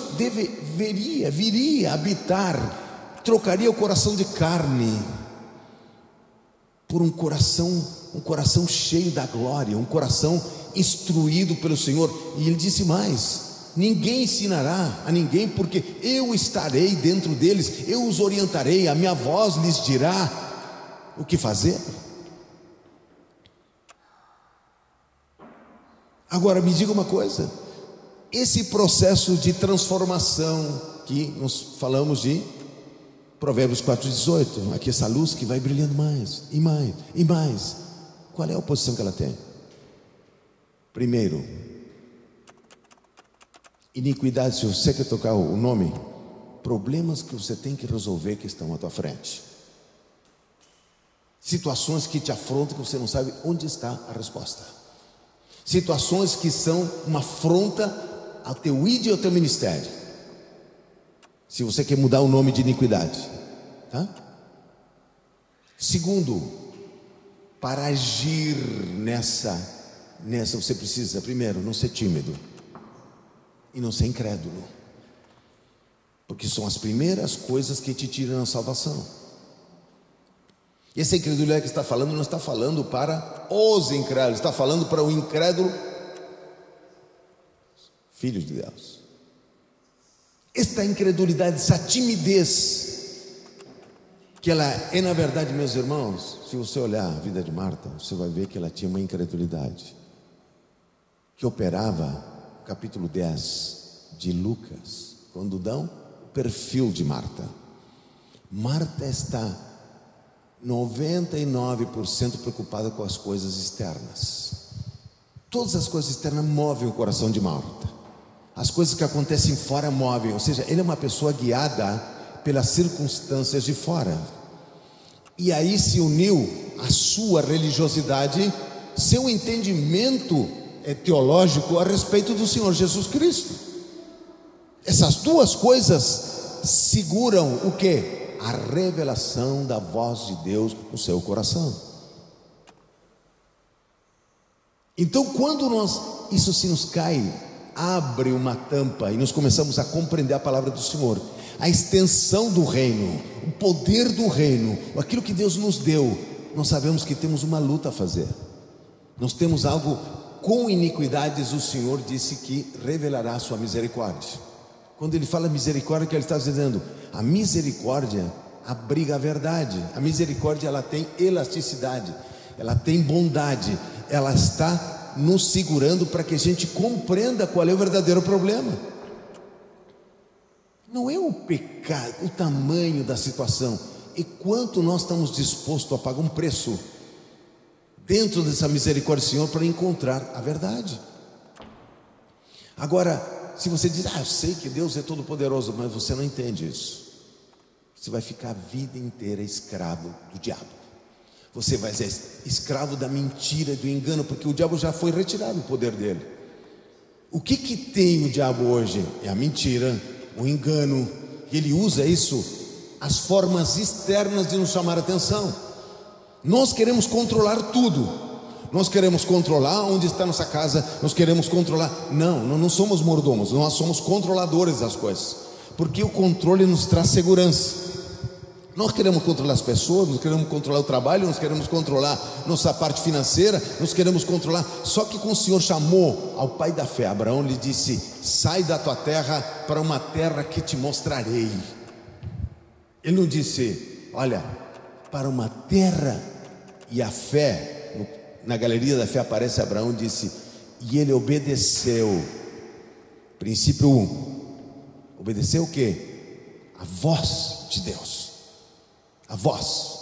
viria habitar, trocaria o coração de carne por um coração cheio da glória, um coração instruído pelo Senhor. E Ele disse mais, ninguém ensinará a ninguém, porque eu estarei dentro deles, eu os orientarei, a minha voz lhes dirá o que fazer. Agora me diga uma coisa, esse processo de transformação que nós falamos de Provérbios 4,18, aqui essa luz que vai brilhando mais e mais e mais, qual é a oposição que ela tem? Primeiro, iniquidade. Se você quer tocar o nome, problemas que você tem que resolver que estão à tua frente, situações que te afrontam, que você não sabe onde está a resposta, situações que são uma afronta ao teu id e ao teu ministério. Se você quer mudar o nome de iniquidade, tá? Segundo, para agir nessa você precisa, primeiro, não ser tímido e não ser incrédulo, porque são as primeiras coisas que te tiram a salvação. E essa incredulidade que está falando, não está falando para os incrédulos, está falando para o incrédulo filho de Deus. Esta incredulidade, essa timidez, que ela é, na verdade, meus irmãos, se você olhar a vida de Marta, você vai ver que ela tinha uma incredulidade que operava, capítulo 10 de Lucas, quando dão o perfil de Marta. Marta está 99% preocupada com as coisas externas. Todas as coisas externas movem o coração de Marta. As coisas que acontecem fora movem, ou seja, ele é uma pessoa guiada pelas circunstâncias de fora. E aí se uniu a sua religiosidade, seu entendimento teológico a respeito do Senhor Jesus Cristo. Essas duas coisas seguram o quê? A revelação da voz de Deus no seu coração. Então, quando isso se nos cai, abre uma tampa e nós começamos a compreender a palavra do Senhor, a extensão do reino, o poder do reino, aquilo que Deus nos deu, nós sabemos que temos uma luta a fazer. Nós temos algo com iniquidades. O Senhor disse que revelará a sua misericórdia. Quando ele fala misericórdia, que ele está dizendo, a misericórdia abriga a verdade. A misericórdia, ela tem elasticidade, ela tem bondade, ela está nos segurando para que a gente compreenda qual é o verdadeiro problema. Não é o pecado, o tamanho da situação, e quanto nós estamos dispostos a pagar um preço dentro dessa misericórdia do Senhor para encontrar a verdade. Agora, se você diz, eu sei que Deus é todo poderoso, mas você não entende isso, você vai ficar a vida inteira escravo do diabo. Você vai ser escravo da mentira, do engano, porque o diabo já foi retirado o poder dele. O que tem o diabo hoje? É a mentira, o engano. Ele usa isso, as formas externas de nos chamar a atenção. Nós queremos controlar tudo. Nós queremos controlar onde está nossa casa. Nós queremos controlar. Não somos mordomos, nós somos controladores das coisas, porque o controle nos traz segurança. Nós queremos controlar as pessoas, nós queremos controlar o trabalho, nós queremos controlar nossa parte financeira, nós queremos controlar. Só que quando o Senhor chamou ao pai da fé, Abraão, lhe disse: sai da tua terra para uma terra que te mostrarei. Ele não disse, olha, para uma terra. E a fé, na galeria da fé aparece Abraão, disse, e ele obedeceu. Princípio 1, obedeceu o quê? A voz de Deus. A voz,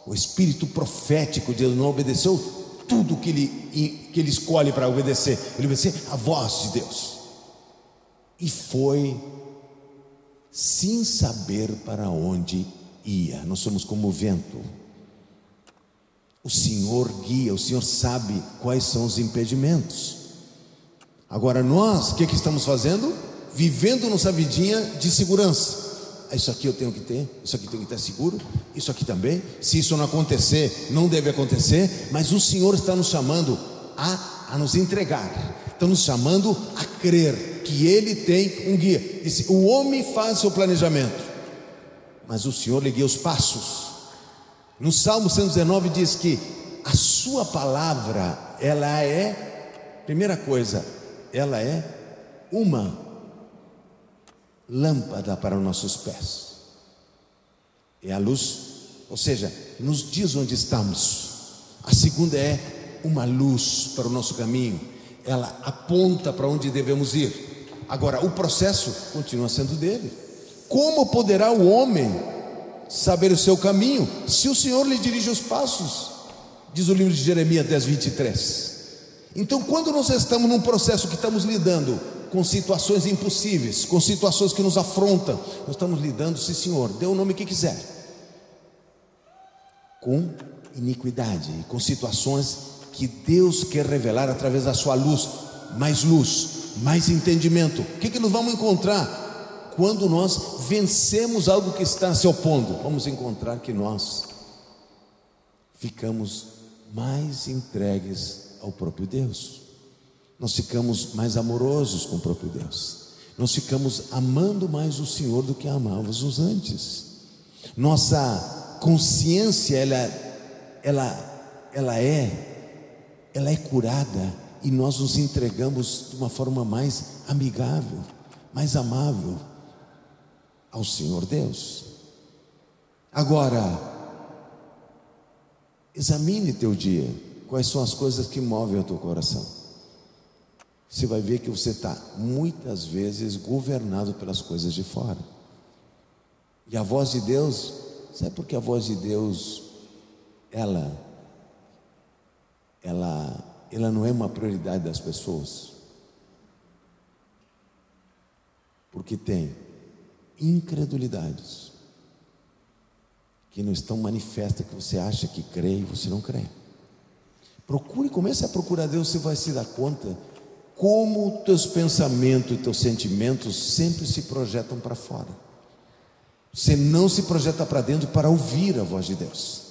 o espírito profético de Deus. Não obedeceu tudo que ele escolhe para obedecer, ele obedeceu a voz de Deus, e foi sem saber para onde ia. Nós somos como o vento, o Senhor guia, o Senhor sabe quais são os impedimentos. Agora nós, o que estamos fazendo? Vivendo nossa vidinha de segurança. Isso aqui eu tenho que ter, isso aqui tem que estar seguro, isso aqui também. Se isso não acontecer, não deve acontecer. Mas o Senhor está nos chamando a nos entregar, está nos chamando a crer que Ele tem um guia. Disse, o homem faz seu planejamento, mas o Senhor lhe guia os passos. No Salmo 119 diz que a sua palavra, ela é, primeira coisa, ela é uma lâmpada para os nossos pés, é a luz, ou seja, nos diz onde estamos. A segunda é uma luz para o nosso caminho, ela aponta para onde devemos ir. Agora, o processo continua sendo dele. Como poderá o homem saber o seu caminho se o Senhor lhe dirige os passos? Diz o livro de Jeremias 10:23. Então, quando nós estamos num processo que estamos lidando com situações impossíveis, com situações que nos afrontam, nós estamos lidando, sim Senhor, dê o nome que quiser, com iniquidade, com situações que Deus quer revelar através da sua luz, mais entendimento. O que nós vamos encontrar quando nós vencemos algo que está se opondo? Vamos encontrar que nós ficamos mais entregues ao próprio Deus, nós ficamos mais amorosos com o próprio Deus, nós ficamos amando mais o Senhor do que amávamos antes. Nossa consciência ela é curada, e nós nos entregamos de uma forma mais amigável, mais amável ao Senhor Deus. Agora, examine teu dia, quais são as coisas que movem o teu coração. Você vai ver que você está muitas vezes governado pelas coisas de fora. E a voz de Deus, sabe por que a voz de Deus ela não é uma prioridade das pessoas? Porque tem incredulidades que não estão manifestas, que você acha que crê e você não crê. Comece a procurar Deus, você vai se dar conta como teus pensamentos e teus sentimentos sempre se projetam para fora. Você não se projeta para dentro para ouvir a voz de Deus.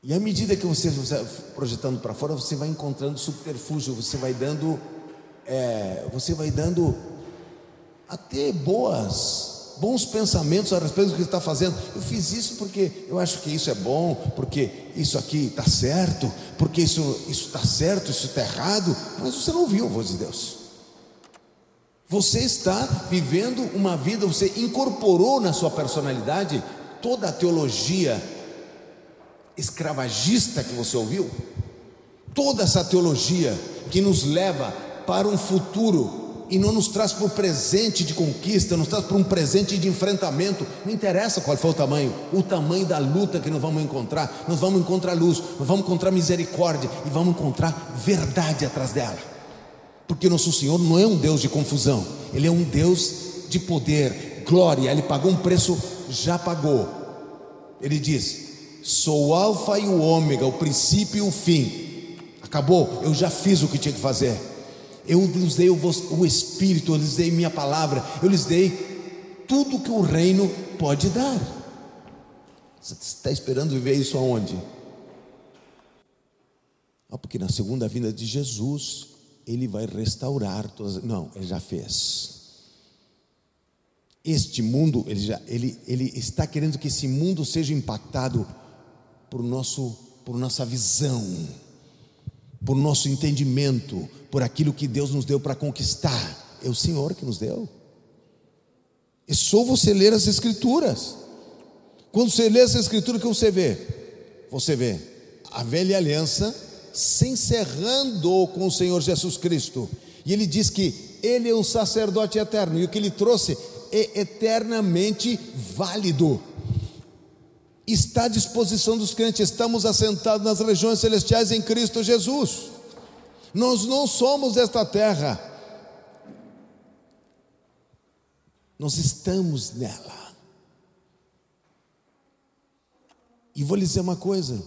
E à medida que você vai projetando para fora, você vai encontrando subterfúgio, você vai dando até bons pensamentos a respeito do que está fazendo. Eu fiz isso porque eu acho que isso é bom, porque isso aqui está certo, porque isso está certo, isso está errado. Mas você não ouviu a voz de Deus. Você está vivendo uma vida, você incorporou na sua personalidade toda a teologia escravagista que você ouviu, toda essa teologia que nos leva para um futuro e não nos traz para o presente de conquista, nos traz para um presente de enfrentamento. Não interessa qual for o tamanho da luta que nós vamos encontrar luz, nós vamos encontrar misericórdia e vamos encontrar verdade atrás dela, porque nosso Senhor não é um Deus de confusão, Ele é um Deus de poder, glória. Ele pagou um preço, já pagou. Ele diz: sou o alfa e o ômega, o princípio e o fim. Acabou, eu já fiz o que tinha que fazer. Eu lhes dei o Espírito, eu lhes dei minha palavra, eu lhes dei tudo que o reino pode dar. Você está esperando viver isso aonde? Porque na segunda vinda de Jesus Ele vai restaurar todas. Não, Ele já fez. Este mundo, Ele está querendo que esse mundo seja impactado por nossa visão, por nosso entendimento, por aquilo que Deus nos deu para conquistar. É o Senhor que nos deu. É só você ler as Escrituras. Quando você lê essa Escritura, o que você vê? Você vê a velha aliança se encerrando com o Senhor Jesus Cristo, e Ele diz que Ele é um sacerdote eterno, e o que Ele trouxe é eternamente válido. Está à disposição dos crentes. Estamos assentados nas regiões celestiais em Cristo Jesus. Nós não somos desta terra, nós estamos nela. E vou lhe dizer uma coisa: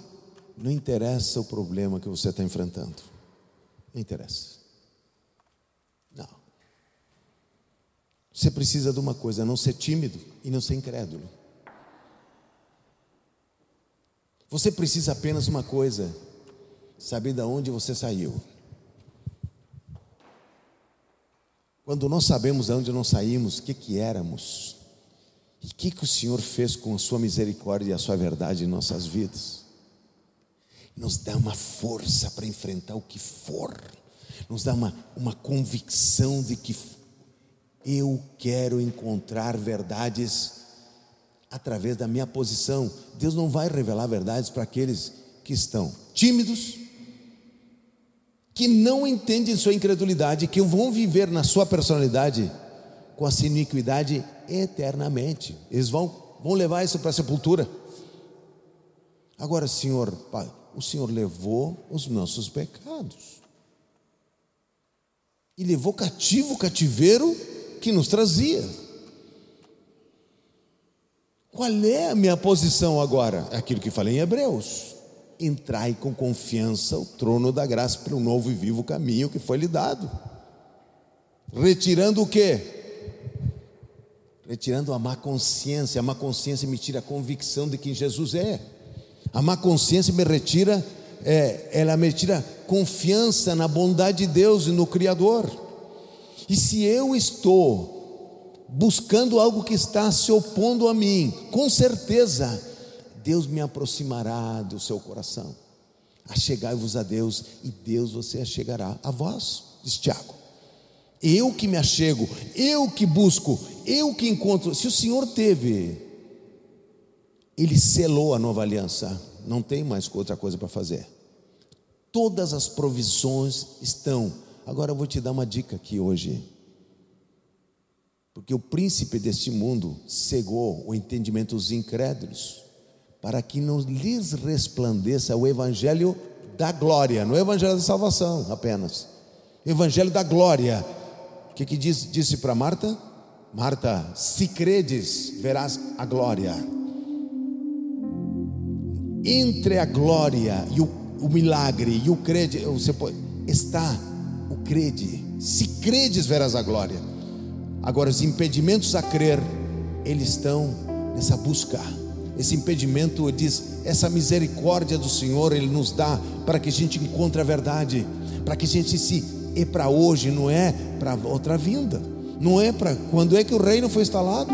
não interessa o problema que você está enfrentando, não interessa, não. Você precisa de uma coisa: não ser tímido e não ser incrédulo. Você precisa apenas de uma coisa: saber de onde você saiu. Quando nós sabemos de onde nós saímos, o que éramos, e o que o Senhor fez com a sua misericórdia e a sua verdade em nossas vidas, nos dá uma força para enfrentar o que for, nos dá uma convicção de que eu quero encontrar verdades através da minha posição. Deus não vai revelar verdades para aqueles que estão tímidos, que não entendem sua incredulidade, que vão viver na sua personalidade com essa iniquidade eternamente. Eles vão levar isso para a sepultura. Agora, Senhor, Pai, o Senhor levou os nossos pecados e levou cativo o cativeiro que nos trazia. Qual é a minha posição agora? É aquilo que falei em Hebreus: entrai com confiança o trono da graça, para um novo e vivo caminho que foi lhe dado. Retirando o quê? Retirando a má consciência. A má consciência me tira a convicção de quem Jesus é. A má consciência me retira, ela me tira confiança na bondade de Deus e no Criador. E se eu estou buscando algo que está se opondo a mim, com certeza Deus me aproximará do seu coração. Achegai-vos a Deus, e Deus você achegará a vós, diz Tiago. Eu que me achego, eu que busco, eu que encontro. Se o Senhor Ele selou a nova aliança, não tem mais outra coisa para fazer. Todas as provisões estão. Agora eu vou te dar uma dica aqui hoje, porque o príncipe deste mundo cegou o entendimento dos incrédulos, para que não lhes resplandeça o evangelho da glória, não é o evangelho da salvação apenas, o evangelho da glória. O que disse para Marta? Marta, se credes, verás a glória. Entre a glória e o milagre e o crede, está o crede. Se credes, verás a glória. Agora, os impedimentos a crer, eles estão nessa busca. Esse impedimento diz, essa misericórdia do Senhor Ele nos dá para que a gente encontre a verdade, para que a gente é para hoje, não é para outra vinda, não é para quando é que o reino foi instalado.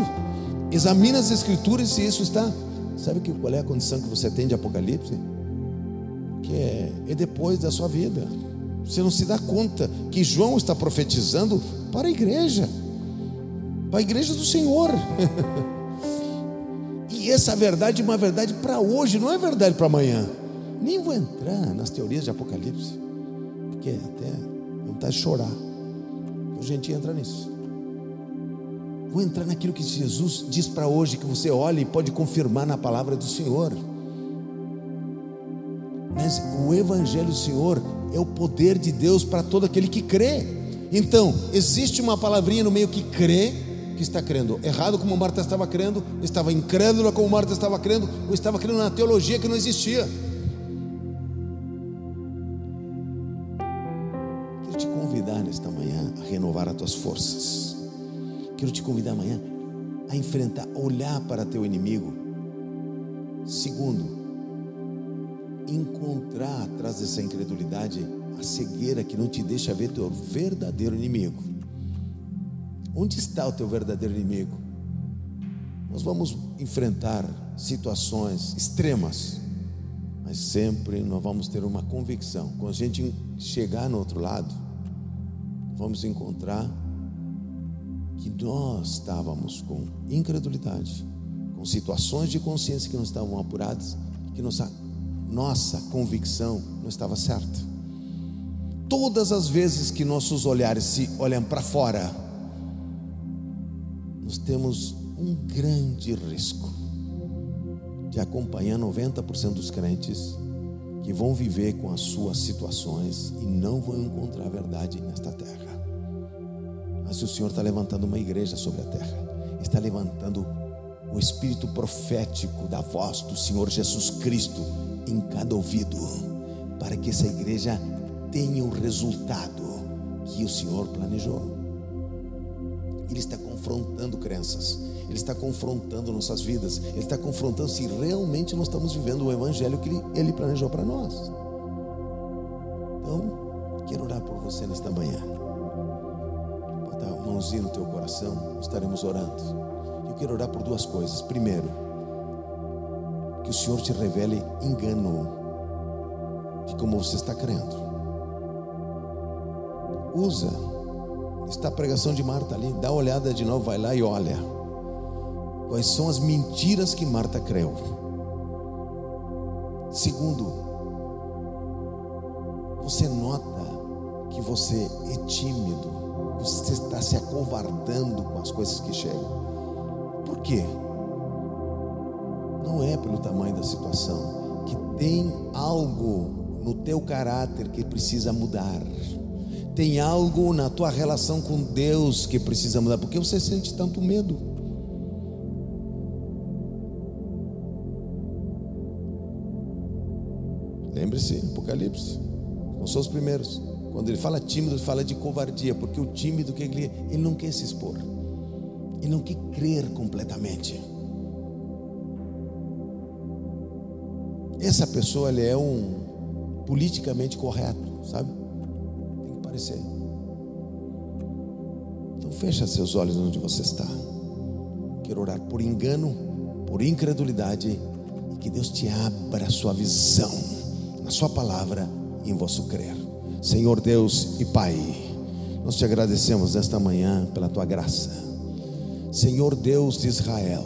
Examina as escrituras se isso está. Sabe qual é a condição que você tem de Apocalipse? Que é depois da sua vida. Você não se dá conta que João está profetizando para a igreja do Senhor. E essa verdade é uma verdade para hoje, não é verdade para amanhã. Nem vou entrar nas teorias de Apocalipse, porque até vontade de chorar. A gente entra nisso. Vou entrar naquilo que Jesus diz para hoje, que você olha e pode confirmar na palavra do Senhor. Mas o evangelho do Senhor é o poder de Deus para todo aquele que crê. Então, existe uma palavrinha no meio que crê, que está crendo errado como Marta estava crendo, estava incrédula como Marta estava crendo, ou estava crendo na teologia que não existia. Quero te convidar nesta manhã a renovar as tuas forças. Quero te convidar amanhã a enfrentar, olhar para teu inimigo. Segundo, encontrar atrás dessa incredulidade a cegueira que não te deixa ver teu verdadeiro inimigo. Onde está o teu verdadeiro inimigo? Nós vamos enfrentar situações extremas, mas sempre nós vamos ter uma convicção. Quando a gente chegar no outro lado, vamos encontrar que nós estávamos com incredulidade, com situações de consciência que não estavam apuradas, que nossa convicção não estava certa. Todas as vezes que nossos olhares se olham para fora, nós temos um grande risco de acompanhar 90% dos crentes que vão viver com as suas situações e não vão encontrar a verdade nesta terra. Mas o Senhor está levantando uma igreja sobre a terra, está levantando o espírito profético da voz do Senhor Jesus Cristo em cada ouvido, para que essa igreja tenha o resultado que o Senhor planejou. Ele está confrontando crenças, Ele está confrontando nossas vidas, Ele está confrontando se realmente nós estamos vivendo o evangelho que Ele planejou para nós. Então, quero orar por você nesta manhã. Bota a mãozinha no teu coração, estaremos orando. Eu quero orar por duas coisas. Primeiro, que o Senhor te revele engano de como você está crendo. Está a pregação de Marta ali, dá uma olhada de novo, vai lá e olha quais são as mentiras que Marta creu. Segundo, você nota que você é tímido, você está se acovardando com as coisas que chegam. Por quê? Não é pelo tamanho da situação, que tem algo no teu caráter que precisa mudar. Tem algo na tua relação com Deus que precisa mudar. Por que você sente tanto medo? Lembre-se, Apocalipse, não são os primeiros. Quando ele fala tímido, ele fala de covardia. Porque o tímido, que ele não quer se expor, ele não quer crer completamente. essa pessoa ele é um politicamente correto, sabe? Tem que parecer. Então fecha seus olhos onde você está. Quero orar por engano, por incredulidade, e que Deus te abra a sua visão na sua palavra e em vosso crer. Senhor Deus e Pai, nós te agradecemos nesta manhã pela tua graça. Senhor Deus de Israel,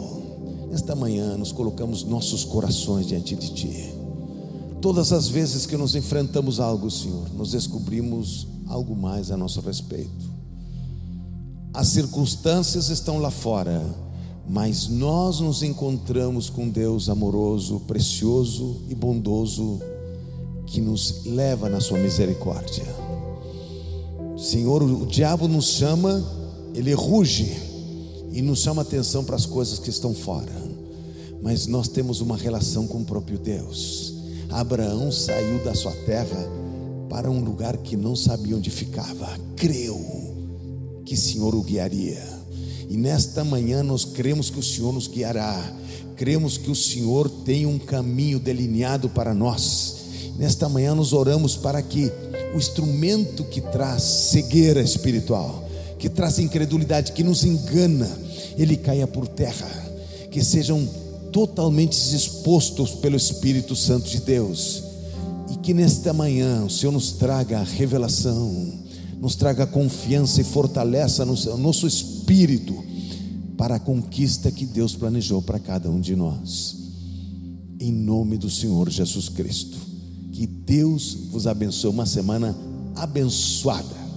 nesta manhã nos colocamos nossos corações diante de ti. Todas as vezes que nos enfrentamos algo, Senhor, nós descobrimos algo mais a nosso respeito. As circunstâncias estão lá fora, mas nós nos encontramos com Deus amoroso, precioso e bondoso, que nos leva na sua misericórdia. Senhor, o diabo nos chama, ele ruge e nos chama a atenção para as coisas que estão fora, mas nós temos uma relação com o próprio Deus. Abraão saiu da sua terra para um lugar que não sabia onde ficava, creu que o Senhor o guiaria, e nesta manhã nós cremos que o Senhor nos guiará, cremos que o Senhor tem um caminho delineado para nós. Nesta manhã nós oramos para que o instrumento que traz cegueira espiritual, que traz incredulidade, que nos engana, ele caia por terra, que sejam totalmente expostos pelo Espírito Santo de Deus, e que nesta manhã o Senhor nos traga revelação, nos traga confiança e fortaleça no nosso espírito para a conquista que Deus planejou para cada um de nós, em nome do Senhor Jesus Cristo. Que Deus vos abençoe, uma semana abençoada.